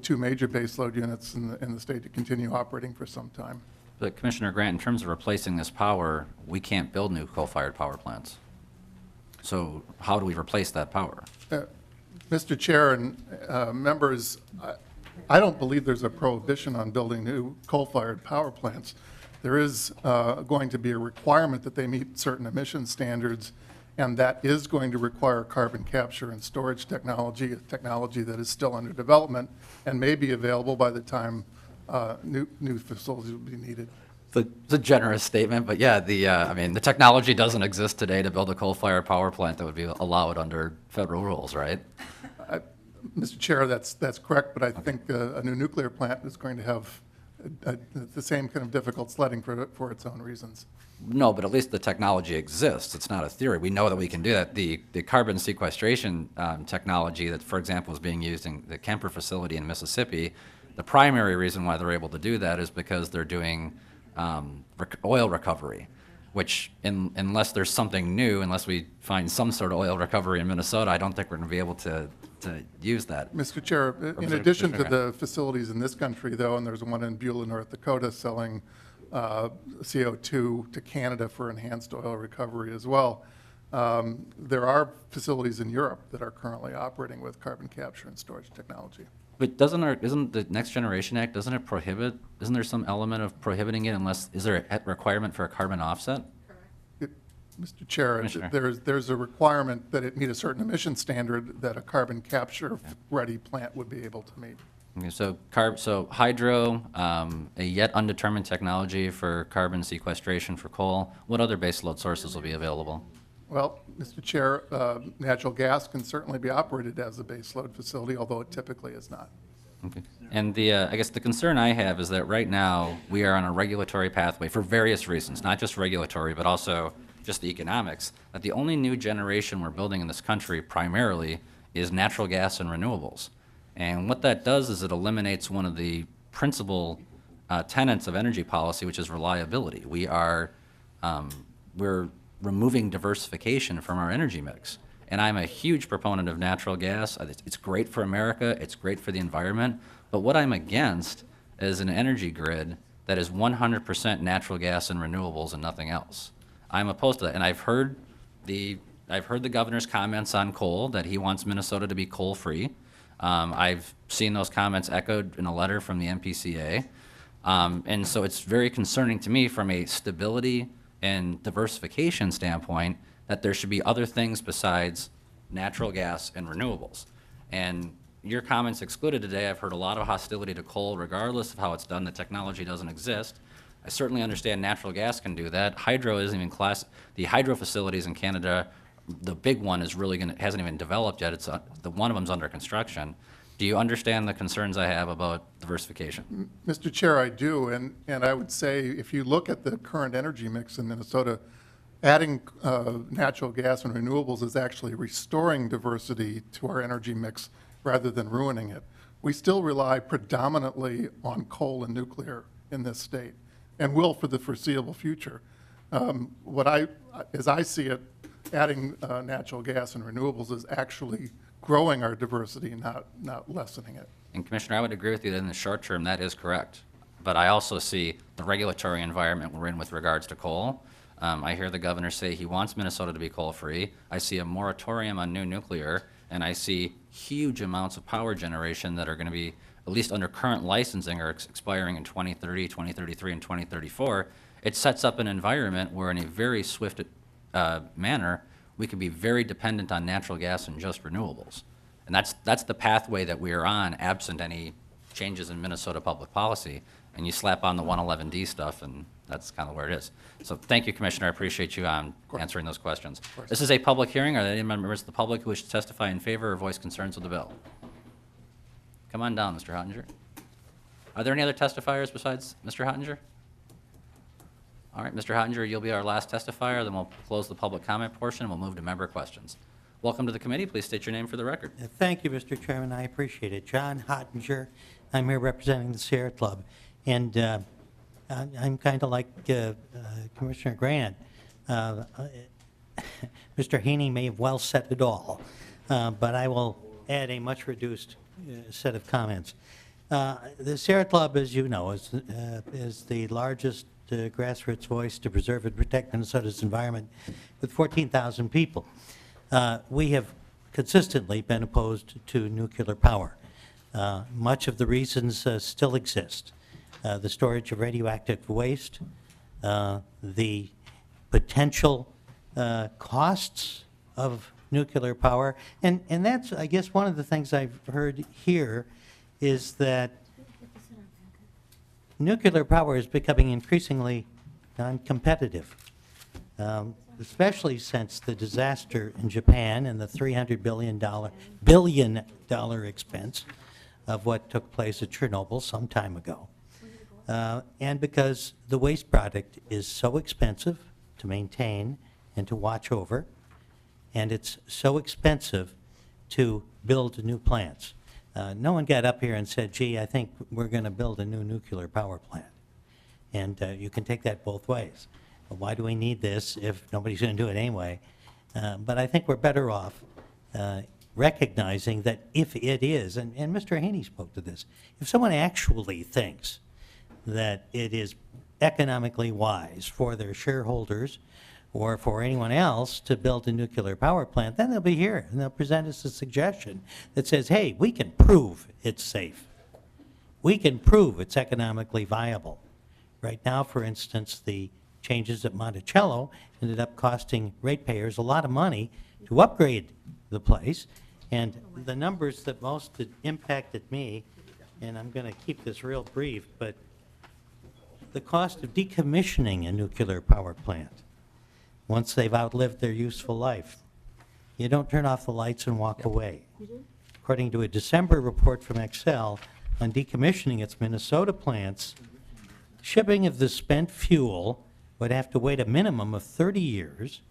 two major baseload units in the state to continue operating for some time. But Commissioner Grant, in terms of replacing this power, we can't build new coal-fired power plants. So how do we replace that power? Mr. Chair and members, I don't believe there's a prohibition on building new coal-fired power plants. There is going to be a requirement that they meet certain emission standards, and that is going to require carbon capture and storage technology, a technology that is still under development and may be available by the time new facilities will be needed. It's a generous statement, but yeah, I mean, the technology doesn't exist today to build a coal-fired power plant that would be allowed under federal rules, right? Mr. Chair, that's correct, but I think a new nuclear plant is going to have the same kind of difficult sledding for its own reasons. No, but at least the technology exists. It's not a theory. We know that we can do that. The carbon sequestration technology that, for example, is being used in the Kemper facility in Mississippi, the primary reason why they're able to do that is because they're doing oil recovery, which unless there's something new, unless we find some sort of oil recovery in Minnesota, I don't think we're going to be able to use that. Mr. Chair, in addition to the facilities in this country, though, and there's one in Beulah, North Dakota, selling CO2 to Canada for enhanced oil recovery as well. There are facilities in Europe that are currently operating with carbon capture and storage technology. But isn't the Next Generation Act, doesn't it prohibit, isn't there some element of prohibiting it unless, is there a requirement for a carbon offset? Mr. Chair, Commissioner. there's a requirement that it meet a certain emission standard that a carbon capture-ready plant would be able to meet. Okay, so hydro, a yet undetermined technology for carbon sequestration for coal. What other baseload sources will be available? Well, Mr. Chair, natural gas can certainly be operated as a baseload facility, although it typically is not. Okay. And I guess the concern I have is that right now, we are on a regulatory pathway for various reasons, not just regulatory, but also just the economics, that the only new generation we're building in this country primarily is natural gas and renewables. And what that does is it eliminates one of the principal tenets of energy policy, which is reliability. We're removing diversification from our energy mix. And I'm a huge proponent of natural gas. It's great for America, it's great for the environment, but what I'm against is an energy grid that is 100% natural gas and renewables and nothing else. I'm opposed to that, and I've heard the governor's comments on coal, that he wants Minnesota to be coal-free. I've seen those comments echoed in a letter from the MPCA. And so it's very concerning to me from a stability and diversification standpoint that there should be other things besides natural gas and renewables. And your comments excluded today, I've heard a lot of hostility to coal regardless of how it's done. The technology doesn't exist. I certainly understand natural gas can do that. Hydro isn't even the hydro facilities in Canada, the big one is really hasn't even developed yet. It's the one of them's under construction. Do you understand the concerns I have about diversification? Mr. Chair, I do, and I would say if you look at the current energy mix in Minnesota, adding natural gas and renewables is actually restoring diversity to our energy mix rather than ruining it. We still rely predominantly on coal and nuclear in this state, and will for the foreseeable future. As I see it, adding natural gas and renewables is actually growing our diversity, not lessening it. And Commissioner, I would agree with you that in the short term, that is correct. But I also see the regulatory environment we're in with regards to coal. I hear the governor say he wants Minnesota to be coal-free. I see a moratorium on new nuclear, and I see huge amounts of power generation that are going to be, at least under current licensing, are expiring in 2030, 2033, and 2034. It sets up an environment where in a very swift manner, we could be very dependent on natural gas and just renewables. And that's the pathway that we are on, absent any changes in Minnesota public policy. And you slap on the 111D stuff, and that's kind of where it is. So thank you, Commissioner. I appreciate you answering those questions. This is a public hearing. Are there any members of the public who wish to testify in favor or voice concerns with the bill? Come on down, Mr. Hottinger. Are there any other testifiers besides Mr. Hottinger? All right, Mr. Hottinger, you'll be our last testifier, then we'll close the public comment portion, and we'll move to member questions. Welcome to the committee. Please state your name for the record. Thank you, Mr. Chairman. I appreciate it. John Hottinger. I'm here representing the Sierra Club. And I'm kind of like Commissioner Grant. Mr. Haney may have well said it all, but I will add a much reduced set of comments. The Sierra Club, as you know, is the largest grassroots voice to preserve and protect Minnesota's environment with 14,000 people. We have consistently been opposed to nuclear power. Much of the reasons still exist. The storage of radioactive waste, the potential costs of nuclear power, and that's, I guess, one of the things I've heard here is that nuclear power is becoming increasingly non-competitive, especially since the disaster in Japan and the $300 billion expense of what took place at Chernobyl some time ago. And because the waste product is so expensive to maintain and to watch over, and it's so expensive to build new plants. No one got up here and said, gee, I think we're going to build a new nuclear power plant. And you can take that both ways. Why do we need this if nobody's going to do it anyway? But I think we're better off recognizing that if it is, and Mr. Haney spoke to this, if someone actually thinks that it is economically wise for their shareholders or for anyone else to build a nuclear power plant, then they'll be here and they'll present us a suggestion that says, hey, we can prove it's safe. We can prove it's economically viable. Right now, for instance, the changes at Monticello ended up costing ratepayers a lot of money to upgrade the place. And the numbers that most impacted me, and I'm going to keep this real brief, but the cost of decommissioning a nuclear power plant once they've outlived their useful life. You don't turn off the lights and walk away. According to a December report from Excel on decommissioning its Minnesota plants, shipping of the spent fuel would have to wait a minimum of 30 years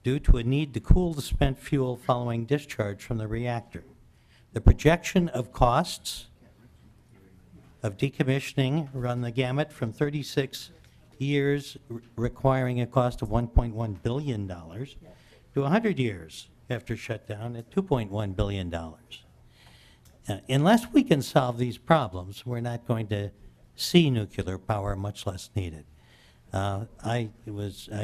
due to a need to cool the spent fuel following discharge from the reactor. The projection of costs of decommissioning run the gamut from 36 years requiring a cost of $1.1 billion to 100 years after shutdown at $2.1 billion. Unless we can solve these problems, we're not going to see nuclear power, much less needed. I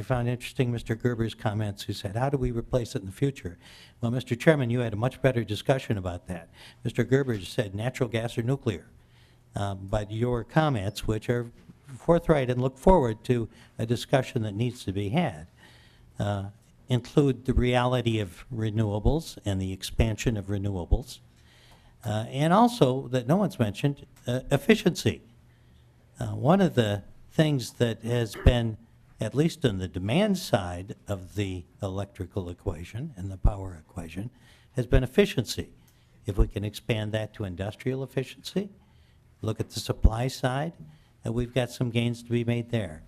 found interesting Mr. Gerber's comments who said, how do we replace it in the future? Well, Mr. Chairman, you had a much better discussion about that. Mr. Gerber said natural gas or nuclear. But your comments, which are forthright and look forward to a discussion that needs to be had, include the reality of renewables and the expansion of renewables, and also, that no one's mentioned, efficiency. One of the things that has been, at least on the demand side of the electrical equation and the power equation, has been efficiency. If we can expand that to industrial efficiency, look at the supply side, we've got some gains to be made there.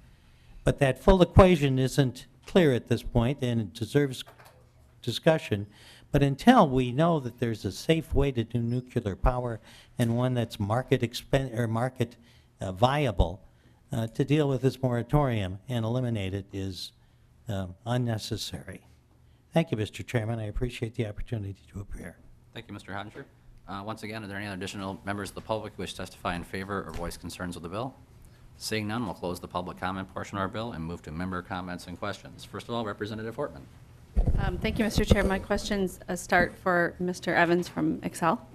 But that full equation isn't clear at this point, and it deserves discussion. But until we know that there's a safe way to do nuclear power and one that's market viable, to deal with this moratorium and eliminate it is unnecessary. Thank you, Mr. Chairman. I appreciate the opportunity to appear. Thank you, Mr. Hottinger. Once again, are there any other additional members of the public who wish to testify in favor or voice concerns with the bill? Seeing none, we'll close the public comment portion of our bill and move to member comments and questions. First of all, Representative Hortman. Thank you, Mr. Chair. My questions start for Mr. Evans from Excel.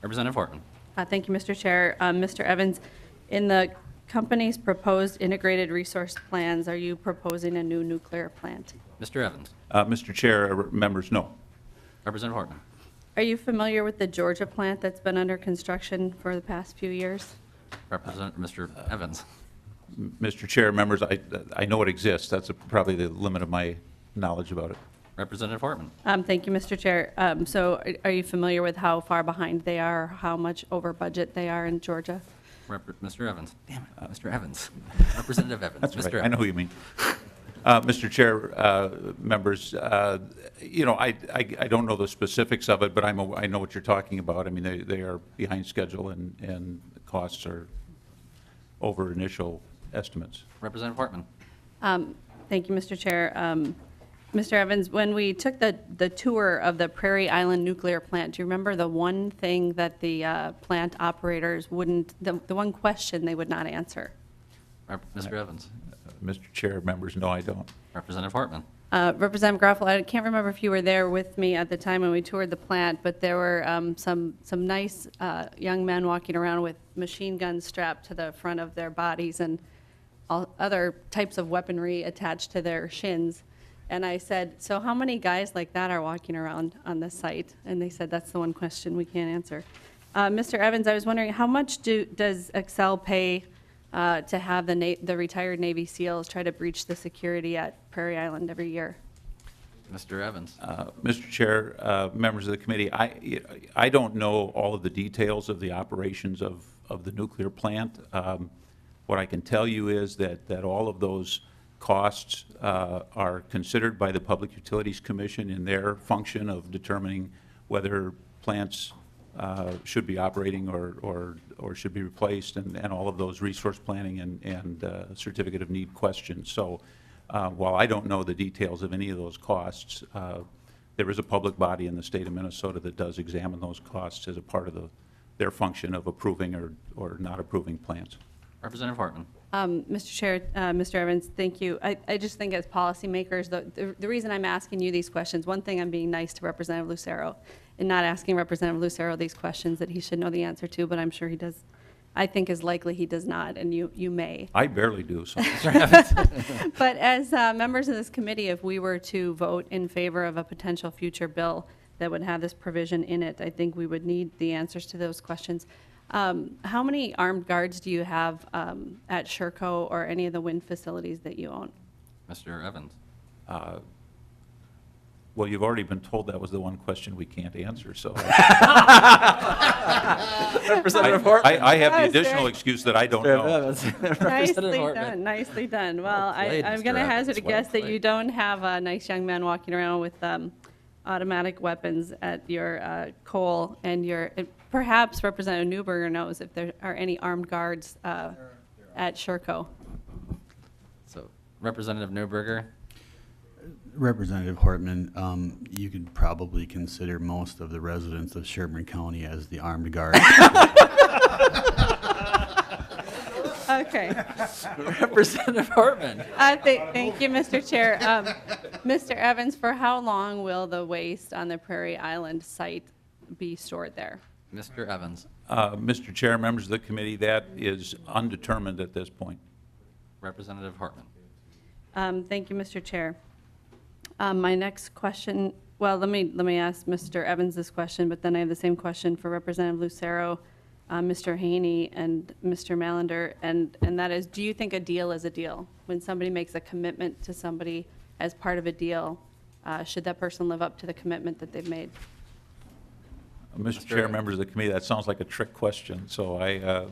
Representative Hortman. Thank you, Mr. Chair. Mr. Evans, in the company's proposed integrated resource plans, are you proposing a new nuclear plant? Mr. Evans. Mr. Chair, members, no. Representative Hortman. Are you familiar with the Georgia plant that's been under construction for the past few years? Mr. Evans. Mr. Chair, members, I know it exists. That's probably the limit of my knowledge about it. Representative Hortman. Thank you, Mr. Chair. So are you familiar with how far behind they are, how much over budget they are in Georgia? Mr. Evans. Damn it, Mr. Evans. Representative Evans. That's Mr. right. Evans. I know who you mean. Mr. Chair, members, you know, I don't know the specifics of it, but I know what you're talking about. I mean, they are behind schedule and the costs are over initial estimates. Representative Hortman. Thank you, Mr. Chair. Mr. Evans, when we took the tour of the Prairie Island nuclear plant, do you remember the one thing that the plant operators wouldn't, the one question they would not answer? Mr. Evans. Mr. Chair, members, no, I don't. Representative Hortman. Representative Groffel, I can't remember if you were there with me at the time when we toured the plant, but there were some nice young men walking around with machine guns strapped to the front of their bodies and all other types of weaponry attached to their shins. And I said, so how many guys like that are walking around on this site? And they said, that's the one question we can't answer. Mr. Evans, I was wondering, how much does Excel pay to have the retired Navy SEALs try to breach the security at Prairie Island every year? Mr. Evans. Mr. Chair, members of the committee, I don't know all of the details of the operations of the nuclear plant. What I can tell you is that all of those costs are considered by the Public Utilities Commission in their function of determining whether plants should be operating or should be replaced, and all of those resource planning and certificate of need questions. So while I don't know the details of any of those costs, there is a public body in the state of Minnesota that does examine those costs as a part of their function of approving or not approving plants. Representative Hortman. Mr. Chair, Mr. Evans, thank you. I just think as policymakers, the reason I'm asking you these questions, one thing I'm being nice to Representative Lucero and not asking Representative Lucero these questions that he should know the answer to, but I'm sure he does. I think is likely he does not, and you may. I barely do, so. But as members of this committee, if we were to vote in favor of a potential future bill that would have this provision in it, I think we would need the answers to those questions. How many armed guards do you have at Sherco or any of the wind facilities that you own? Mr. Evans. Well, you've already been told that was the one question we can't answer, so. Representative Hortman. I have the additional excuse that I don't know. Nicely done, nicely done. Well, I'm going to hazard a guess that you don't have a nice young man walking around with automatic weapons at your coal, and perhaps Representative Newberger knows if there are any armed guards at Sherco. So, Representative Newberger. Representative Hortman, you could probably consider most of the residents of Sherburne County as the armed guard. Okay. Representative Hortman. Thank you, Mr. Chair. Mr. Evans, for how long will the waste on the Prairie Island site be stored there? Mr. Evans. Mr. Chair, members of the committee, that is undetermined at this point. Representative Hortman. Thank you, Mr. Chair. My next question, well, let me ask Mr. Evans this question, but then I have the same question for Representative Lucero, Mr. Haney, and Mr. Mallender, and that is, do you think a deal is a deal? When somebody makes a commitment to somebody as part of a deal, should that person live up to the commitment that they've made? Mr. Chair, members of the committee, that sounds like a trick question, so I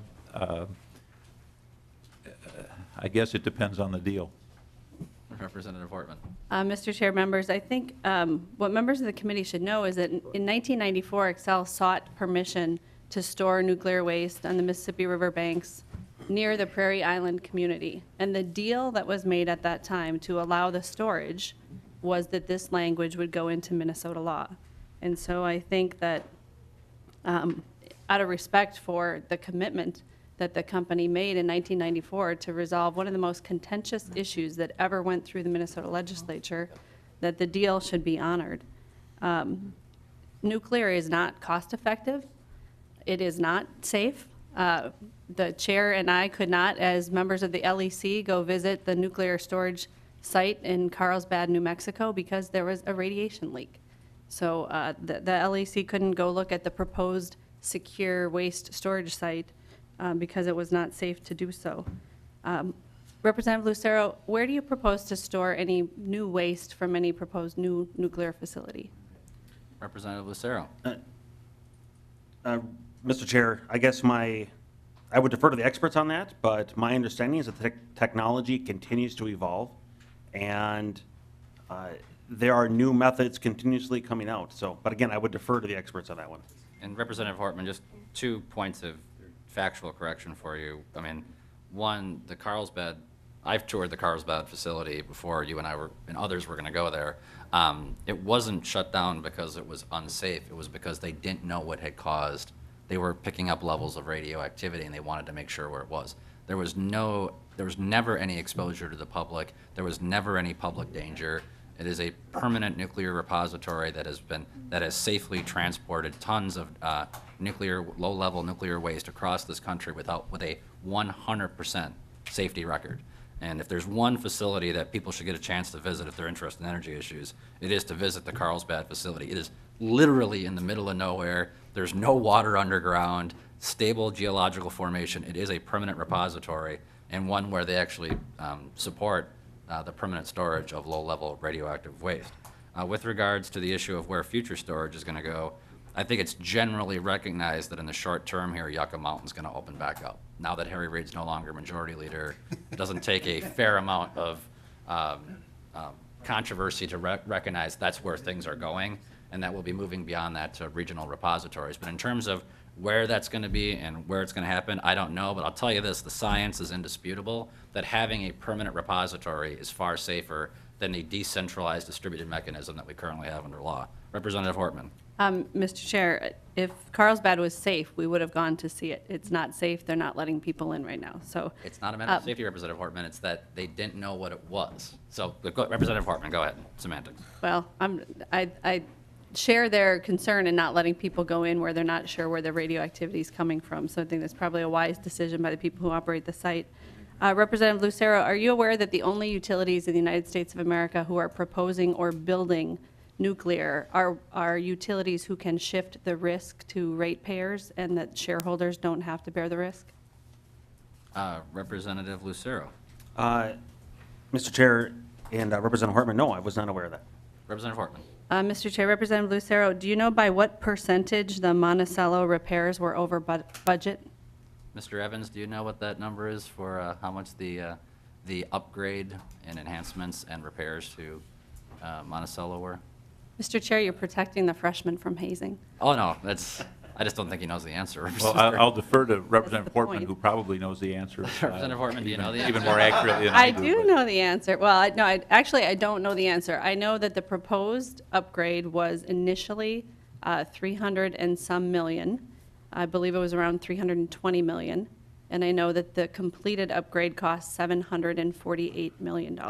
guess it depends on the deal. Representative Hortman. Mr. Chair, members, I think what members of the committee should know is that in 1994, Xcel sought permission to store nuclear waste on the Mississippi River banks near the Prairie Island community. And the deal that was made at that time to allow the storage was that this language would go into Minnesota law. And so I think that out of respect for the commitment that the company made in 1994 to resolve one of the most contentious issues that ever went through the Minnesota legislature, that the deal should be honored. Nuclear is not cost effective. It is not safe. The chair and I could not, as members of the LEC, go visit the nuclear storage site in Carlsbad, New Mexico, because there was a radiation leak. So the LEC couldn't go look at the proposed secure waste storage site because it was not safe to do so. Representative Lucero, where do you propose to store any new waste from any proposed new nuclear facility? Representative Lucero. Mr. Chair, I guess I would defer to the experts on that, but my understanding is that the technology continues to evolve, and there are new methods continuously coming out. So, but again, I would defer to the experts on that one. And Representative Hortman, just 2 points of factual correction for you. I mean, one, the Carlsbad, I've toured the Carlsbad facility before you and I were, and others were going to go there. It wasn't shut down because it was unsafe. It was because they didn't know what had caused. They were picking up levels of radioactivity, and they wanted to make sure where it was. There was never any exposure to the public. There was never any public danger. It is a permanent nuclear repository that has safely transported tons of low-level nuclear waste across this country with a 100% safety record. And if there's one facility that people should get a chance to visit if they're interested in energy issues, it is to visit the Carlsbad facility. It is literally in the middle of nowhere. There's no water underground, stable geological formation. It is a permanent repository, and one where they actually support the permanent storage of low-level radioactive waste. With regards to the issue of where future storage is going to go, I think it's generally recognized that in the short term here, Yucca Mountain's going to open back up. Now that Harry Reid's no longer majority leader, it doesn't take a fair amount of controversy to recognize that's where things are going, and that we'll be moving beyond that to regional repositories. But in terms of where that's going to be and where it's going to happen, I don't know, but I'll tell you this, the science is indisputable that having a permanent repository is far safer than a decentralized distributed mechanism that we currently have under law. Representative Hortman. Mr. Chair, if Carlsbad was safe, we would have gone to see it. It's not safe. They're not letting people in right now. So It's not a matter of safety, Representative Hortman. It's that they didn't know what it was. So, Representative Hortman, go ahead. Semantics. well, I share their concern in not letting people go in where they're not sure where the radioactivity is coming from. So I think that's probably a wise decision by the people who operate the site. Representative Lucero, are you aware that the only utilities in the United States of America who are proposing or building nuclear are utilities who can shift the risk to ratepayers and that shareholders don't have to bear the risk? Representative Lucero. Mr. Chair and Representative Hartman, no, I was not aware of that. Representative Hortman. Mr. Chair, Representative Lucero, do you know by what percentage the Monticello repairs were over budget? Mr. Evans, do you know what that number is for how much the upgrade and enhancements and repairs to Monticello were? Mr. Chair, you're protecting the freshmen from hazing. Oh, no, I just don't think he knows the answer. Well, I'll defer to Representative the Portman, point. who probably knows the answer. Representative Hortman, do you know the answer? Even more accurately than I I do know the answer. Well, no, I don't know the answer. I know that the proposed upgrade was initially 300 and some million. I believe it was around 320 million. And I know that the completed upgrade cost $748 million.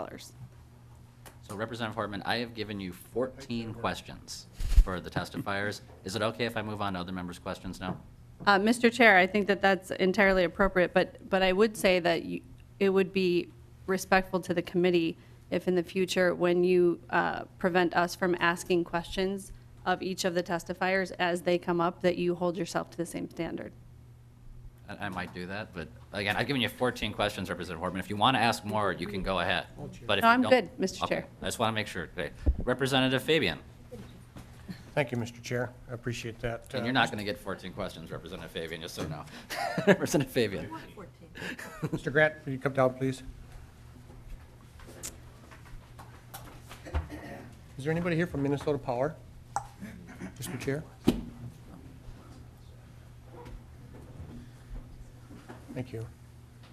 So Representative Hortman, I have given you 14 questions for the testifiers. Is it okay if I move on to other members' questions now? Mr. Chair, I think that that's entirely appropriate, but I would say that it would be respectful to the committee if in the future, when you prevent us from asking questions of each of the testifiers as they come up, that you hold yourself to the same standard. I might do that, but again, I've given you 14 questions, Representative Hortman. If you want to ask more, you can go ahead. But if No, you I'm don't- good, Mr. Okay, Chair. I just want to make sure. Okay. Representative Fabian. Thank you, Mr. Chair. I appreciate that. And you're not going to get 14 questions, Representative Fabian, just so you know. Representative Fabian. Mr. Grant, will you come down, please? Is there anybody here from Minnesota Power? Mr. Chair? Thank you.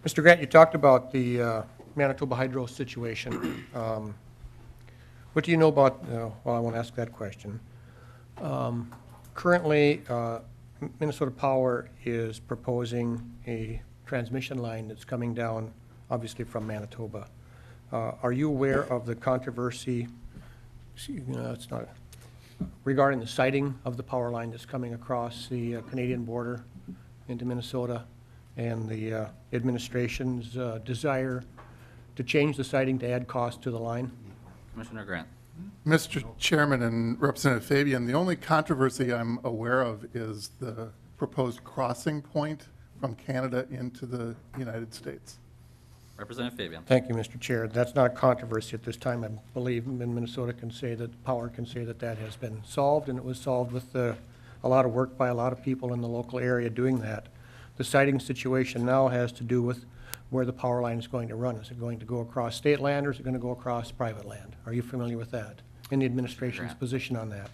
Mr. Grant, you talked about the Manitoba Hydro situation. What do you know about, well, I won't ask that question. Currently, Minnesota Power is proposing a transmission line that's coming down, obviously from Manitoba. Are you aware of the controversy, it's not, regarding the siting of the power line that's coming across the Canadian border into Minnesota, and the administration's desire to change the siting to add cost to the line? Commissioner Grant. Mr. Chairman and Representative Fabian, the only controversy I'm aware of is the proposed crossing point from Canada into the United States. Representative Fabian. Thank you, Mr. Chair. That's not a controversy at this time. I believe Minnesota can say that, Power can say that that has been solved, and it was solved with a lot of work by a lot of people in the local area doing that. The siting situation now has to do with where the power line is going to run. Is it going to go across state land, or is it going to go across private land? Are you familiar with that? And the administration's position on that?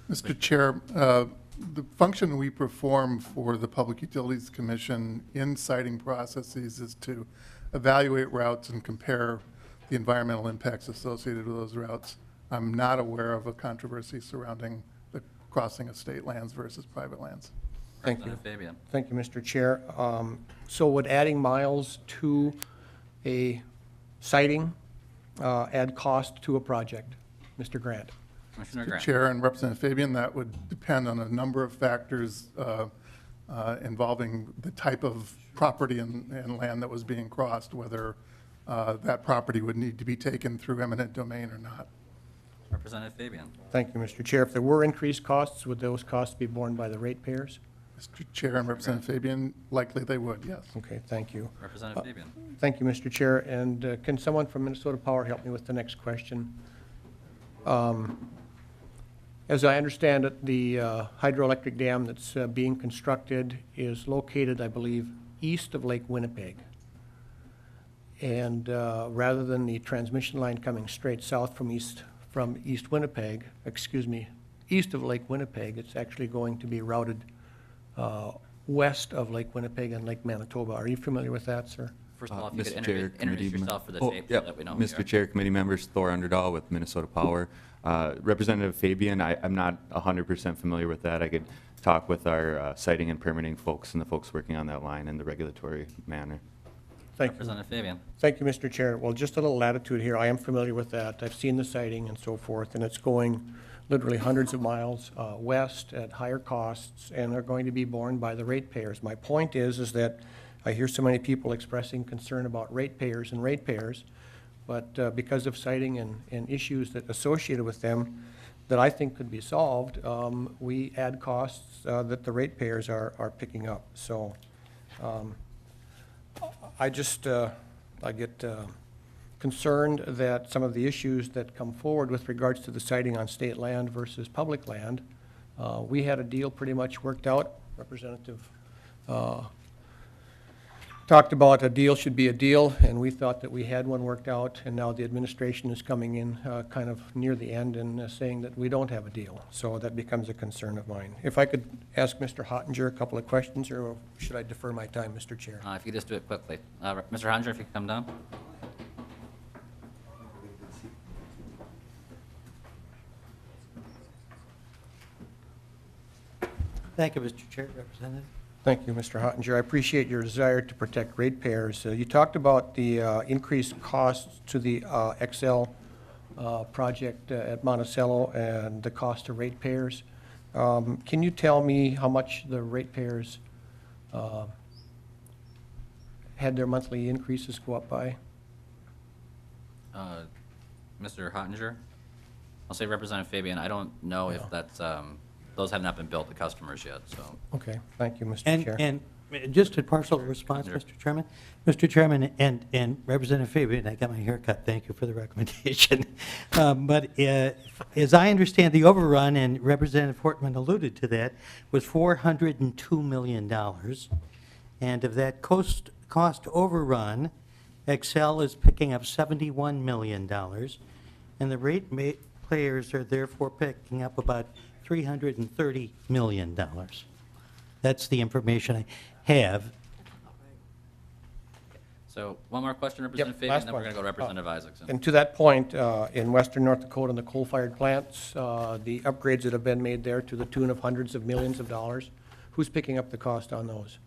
Mr. Chair, the function we perform for the Public Utilities Commission in siting processes is to evaluate routes and compare the environmental impacts associated with those routes. I'm not aware of a controversy surrounding the crossing of state lands versus private lands. Thank you. Representative Fabian. Thank you, Mr. Chair. So would adding miles to a siting add cost to a project? Mr. Grant? Commissioner Mr. Grant. Chair and Representative Fabian, that would depend on a number of factors involving the type of property and land that was being crossed, whether that property would need to be taken through eminent domain or not. Representative Fabian. Thank you, Mr. Chair. If there were increased costs, would those costs be borne by the ratepayers? Mr. Chair and Representative Fabian, likely they would, yes. Okay, thank you. Representative Fabian. Thank you, Mr. Chair. And can someone from Minnesota Power help me with the next question? As I understand it, the hydroelectric dam that's being constructed is located, I believe, east of Lake Winnipeg. And rather than the transmission line coming straight south from east Winnipeg, east of Lake Winnipeg, it's actually going to be routed west of Lake Winnipeg and Lake Manitoba. Are you familiar with that, sir? First of all, if you could Mr. Chair, introduce committee yourself for the oh, tape so yep. that we know who you Mr. are. Chair, committee members, Thor Underdahl with Minnesota Power. Representative Fabian, I'm not 100% familiar with that. I could talk with our siting and permitting folks and the folks working on that line in the regulatory manner. Thank you. Representative Fabian. Thank you, Mr. Chair. Well, just a little latitude here. I am familiar with that. I've seen the siting and so forth, and it's going literally hundreds of miles west at higher costs, and are going to be borne by the ratepayers. My point is that I hear so many people expressing concern about ratepayers and ratepayers, but because of siting and issues that associated with them that I think could be solved, we add costs that the ratepayers are picking up. So I just, I get concerned that some of the issues that come forward with regards to the siting on state land versus public land, we had a deal pretty much worked out. Representative talked about a deal should be a deal, and we thought that we had one worked out, and now the administration is coming in kind of near the end and saying that we don't have a deal. So that becomes a concern of mine. If I could ask Mr. Hottinger a couple of questions, or should I defer my time, Mr. Chair? If you could just do it quickly. Mr. Honger, if you could come down. Thank you, Mr. Chair. Representative? Thank you, Mr. Hottinger. I appreciate your desire to protect ratepayers. You talked about the increased costs to the XL project at Monticello and the cost to ratepayers. Can you tell me how much the ratepayers had their monthly increases go up by? Mr. Hottinger? I'll say Representative Fabian. I don't know if that's, those have not been billed to customers yet, so. Okay, thank you, Mr. Chair. And just a partial response, Sure. Mr. Chairman. Mr. Chairman and Representative Fabian, I got my hair cut, thank you for the recommendation. But as I understand, the overrun, and Representative Fortman alluded to that, was $402 million. And of that cost overrun, Excel is picking up $71 million. And the rate players are therefore picking up about $330 million. That's the information I have. So one more question, Representative Fabian, last then we're one. going to go to Representative Isaacson. And to that point, in western North Dakota, in the coal-fired plants, the upgrades that have been made there to the tune of hundreds of millions of dollars, who's picking up the cost on those?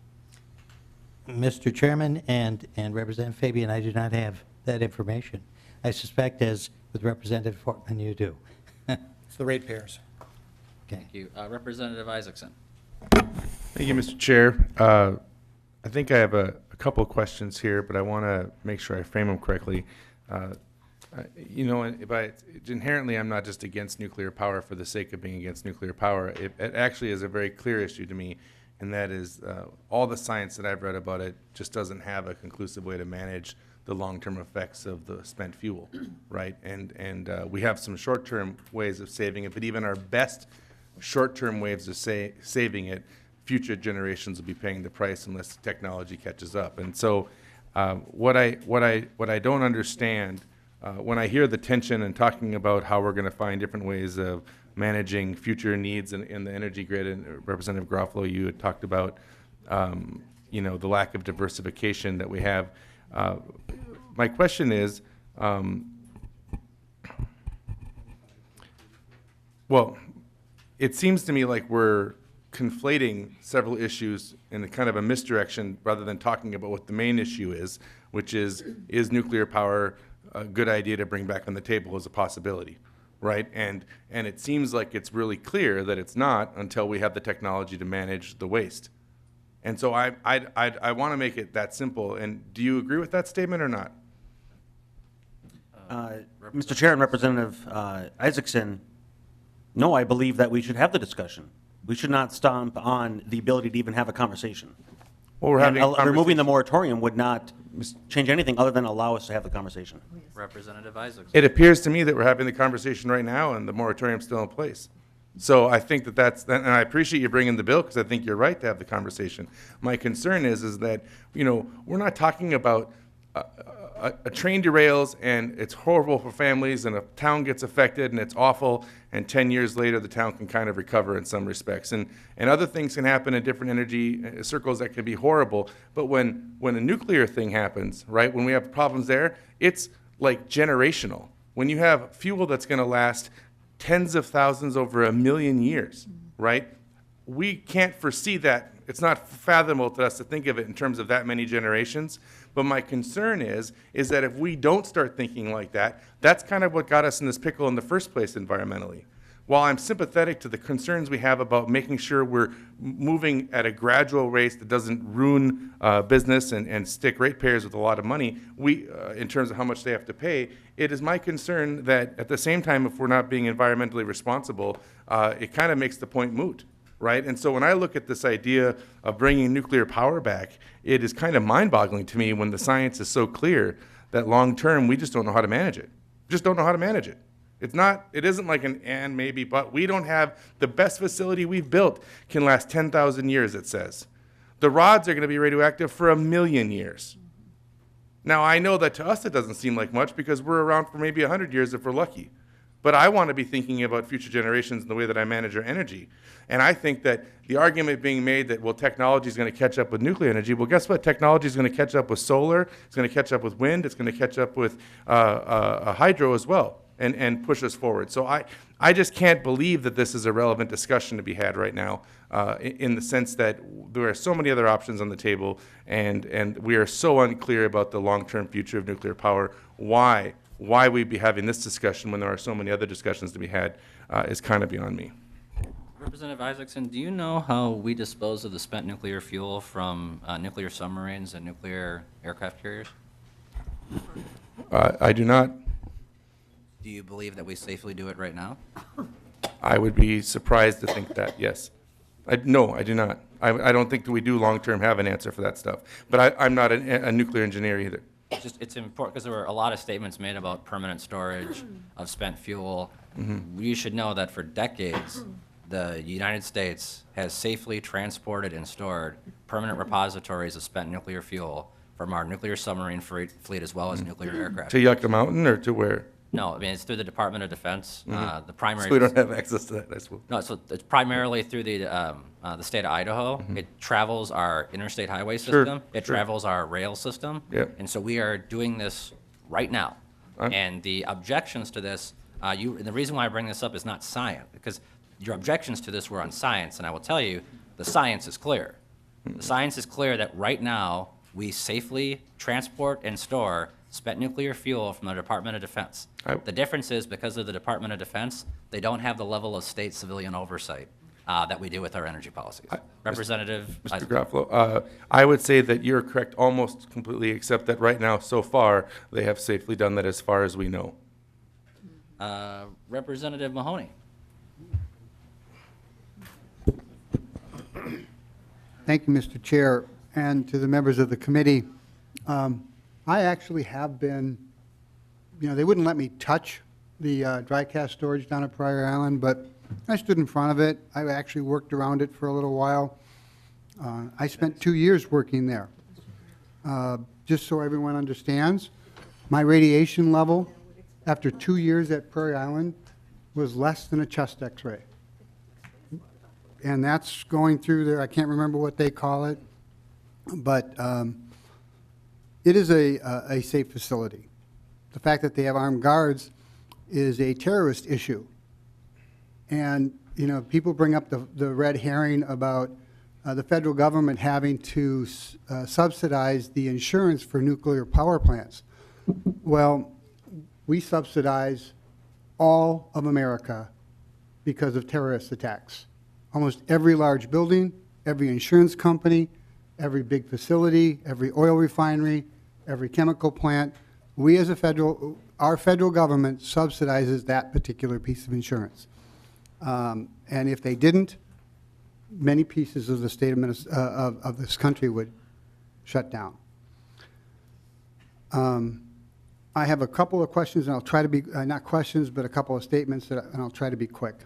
Mr. Chairman and Representative Fabian, I do not have that information. I suspect, as with Representative Fortman, you do. It's the ratepayers. Thank you. Representative Isaacson. Thank you, Mr. Chair. I think I have a couple of questions here, but I want to make sure I frame them correctly. You know, inherently, I'm not just against nuclear power for the sake of being against nuclear power. It actually is a very clear issue to me, and that is all the science that I've read about it just doesn't have a conclusive way to manage the long-term effects of the spent fuel, right? And we have some short-term ways of saving it, but even our best short-term ways of saving it, future generations will be paying the price unless technology catches up. And so what I don't understand when I hear the tension and talking about how we're going to find different ways of managing future needs in the energy grid, and Representative Garofalo, you had talked about you know, the lack of diversification that we have. My question is, well, it seems to me like we're conflating several issues in a kind of a misdirection rather than talking about what the main issue is, which is nuclear power a good idea to bring back on the table as a possibility, right? And it seems like it's really clear that it's not until we have the technology to manage the waste. And so I want to make it that simple. And do you agree with that statement or not? Mr. Chair and Representative Isaacson, no, I believe that we should have the discussion. We should not stomp on the ability to even have a conversation. Well, we're having a conversation. Removing the moratorium would not change anything other than allow us to have the conversation. Representative Isaacson. It appears to me that we're having the conversation right now and the moratorium's still in place. So I think that's, and I appreciate you bringing the bill because I think you're right to have the conversation. My concern is that, you know, we're not talking about a train derails and it's horrible for families and a town gets affected and it's awful, and 10 years later the town can kind of recover in some respects. And other things can happen in different energy circles that can be horrible, but when a nuclear thing happens, right, when we have problems there, it's like generational. When you have fuel that's going to last tens of thousands over 1 million years, right, we can't foresee that. It's not fathomable to us to think of it in terms of that many generations. But my concern is that if we don't start thinking like that, that's kind of what got us in this pickle in the first place environmentally. While I'm sympathetic to the concerns we have about making sure we're moving at a gradual rate that doesn't ruin business and stick ratepayers with a lot of money, in terms of how much they have to pay, it is my concern that at the same time, if we're not being environmentally responsible, it kind of makes the point moot. Right? And so when I look at this idea of bringing nuclear power back, it is kind of mind-boggling to me when the science is so clear that long-term we just don't know how to manage it. Just don't know how to manage it. It isn't like an and maybe, but we don't have the best facility we've built can last 10,000 years, it says. The rods are going to be radioactive for 1 million years. Now, I know that to us it doesn't seem like much because we're around for maybe 100 years if we're lucky. But I want to be thinking about future generations in the way that I manage our energy. And I think that the argument being made that, well, technology is going to catch up with nuclear energy, well, guess what? Technology is going to catch up with solar, it's going to catch up with wind, it's going to catch up with hydro as well and push us forward. So I just can't believe that this is a relevant discussion to be had right now in the sense that there are so many other options on the table and we are so unclear about the long-term future of nuclear power. Why we'd be having this discussion when there are so many other discussions to be had is kind of beyond me. Representative Isaacson, do you know how we dispose of the spent nuclear fuel from nuclear submarines and nuclear aircraft carriers? I do not. Do you believe that we safely do it right now? I would be surprised to think that, yes. No, I do not. I don't think that we do long-term have an answer for that stuff. But I'm not a nuclear engineer either. It's important because there were a lot of statements made about permanent storage of spent fuel. Mm-hmm. You should know that for decades, the United States has safely transported and stored permanent repositories of spent nuclear fuel from our nuclear submarine fleet as well as nuclear aircraft. To Yucca Mountain or to where? No, I mean, it's through the Department of Defense. The primary. So we don't have access to that, I suppose. No, so it's primarily through the state of Idaho. It travels our interstate highway system. It travels our rail system. Yep. And so we are doing this right now. And the objections to this, and the reason why I bring this up is not science, because your objections to this were on science, and I will tell you, the science is clear. The science is clear that right now we safely transport and store spent nuclear fuel from the Department of Defense. The difference is because of the Department of Defense, they don't have the level of state civilian oversight that we do with our energy policies. Representative Mr. Garofalo, I would say that you're correct almost completely, except that right now, so far, they have safely done that as far as we know. Representative Mahoney. Thank you, Mr. Chair, and to the members of the committee. I actually have been, they wouldn't let me touch the dry cask storage down at Pryor Island, but I stood in front of it. I actually worked around it for a little while. I spent 2 years working there. Just so everyone understands, my radiation level after 2 years at Prairie Island was less than a chest x-ray. And that's going through there, I can't remember what they call it, but it is a safe facility. The fact that they have armed guards is a terrorist issue. And, people bring up the red herring about the federal government having to subsidize the insurance for nuclear power plants. Well, we subsidize all of America because of terrorist attacks. Almost every large building, every insurance company, every big facility, every oil refinery, every chemical plant, we as our federal government subsidizes that particular piece of insurance. And if they didn't, many pieces of the state of Minnesota, of this country would shut down. I have a couple of questions, and I'll try to be, not questions, but a couple of statements, and I'll try to be quick.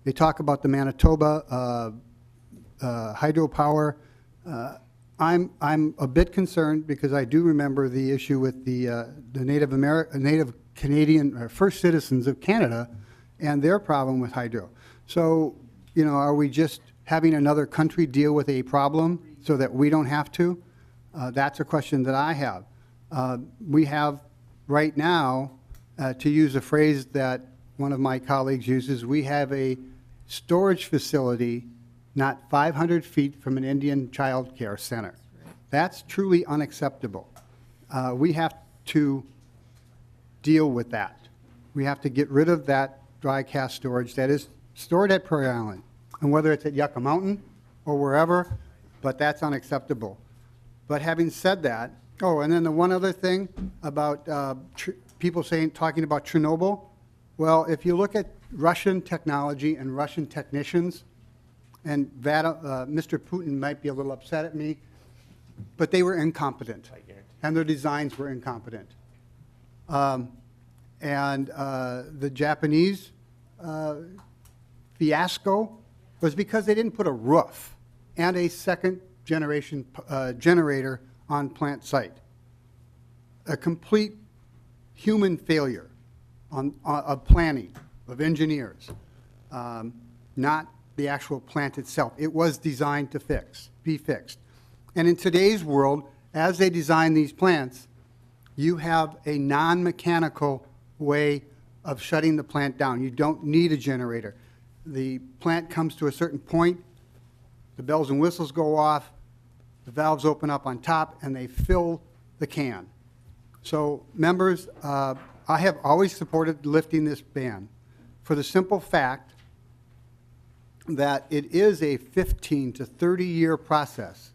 They talk about the Manitoba hydropower. I'm a bit concerned because I do remember the issue with the Native Canadian, or First Citizens of Canada and their problem with hydro. So, you know, are we just having another country deal with a problem so that we don't have to? That's a question that I have. We have right now, to use a phrase that one of my colleagues uses, we have a storage facility not 500 feet from an Indian child care center. That's truly unacceptable. We have to deal with that. We have to get rid of that dry cask storage that is stored at Prairie Island, and whether it's at Yucca Mountain or wherever, but that's unacceptable. But having said that, oh, and then the one other thing about people talking about Chernobyl, well, if you look at Russian technology and Russian technicians, and Mr. Putin might be a little upset at me, but they were incompetent, and their designs were incompetent. The Japanese fiasco was because they didn't put a roof and a second generation generator on plant site. A complete human failure of planning, of engineers, not the actual plant itself. It was designed to be fixed. And in today's world, as they design these plants, you have a non-mechanical way of shutting the plant down. You don't need a generator. The plant comes to a certain point, the bells and whistles go off, the valves open up on top, and they fill the can. So, members, I have always supported lifting this ban for the simple fact that it is a 15 to 30-year process.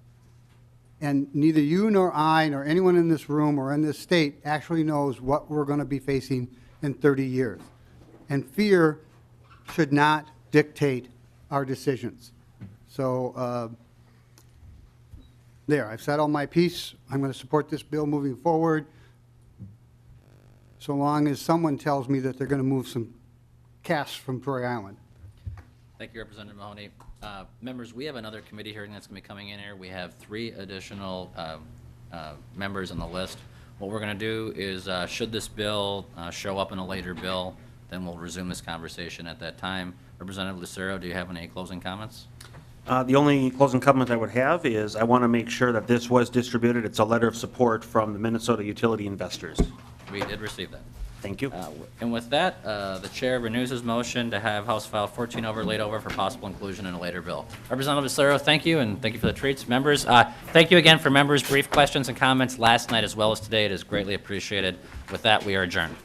And neither you nor I nor anyone in this room or in this state actually knows what we're going to be facing in 30 years. And fear should not dictate our decisions. So there, I've said all my piece. I'm going to support this bill moving forward, so long as someone tells me that they're going to move some casks from Prairie Island. Thank you, Representative Mahoney. Members, we have another committee hearing that's going to be coming in here. We have 3 additional members on the list. What we're going to do is, should this bill show up in a later bill, then we'll resume this conversation at that time. Representative Lucero, do you have any closing comments? The only closing comment I would have is I want to make sure that this was distributed. It's a letter of support from the Minnesota utility investors. We did receive that. Thank you. And with that, the chair renews his motion to have House File 14 laid over for possible inclusion in a later bill. Representative Lucero, thank you, and thank you for the treats. Members, thank you again for members' brief questions and comments last night as well as today. It is greatly appreciated. With that, we are adjourned.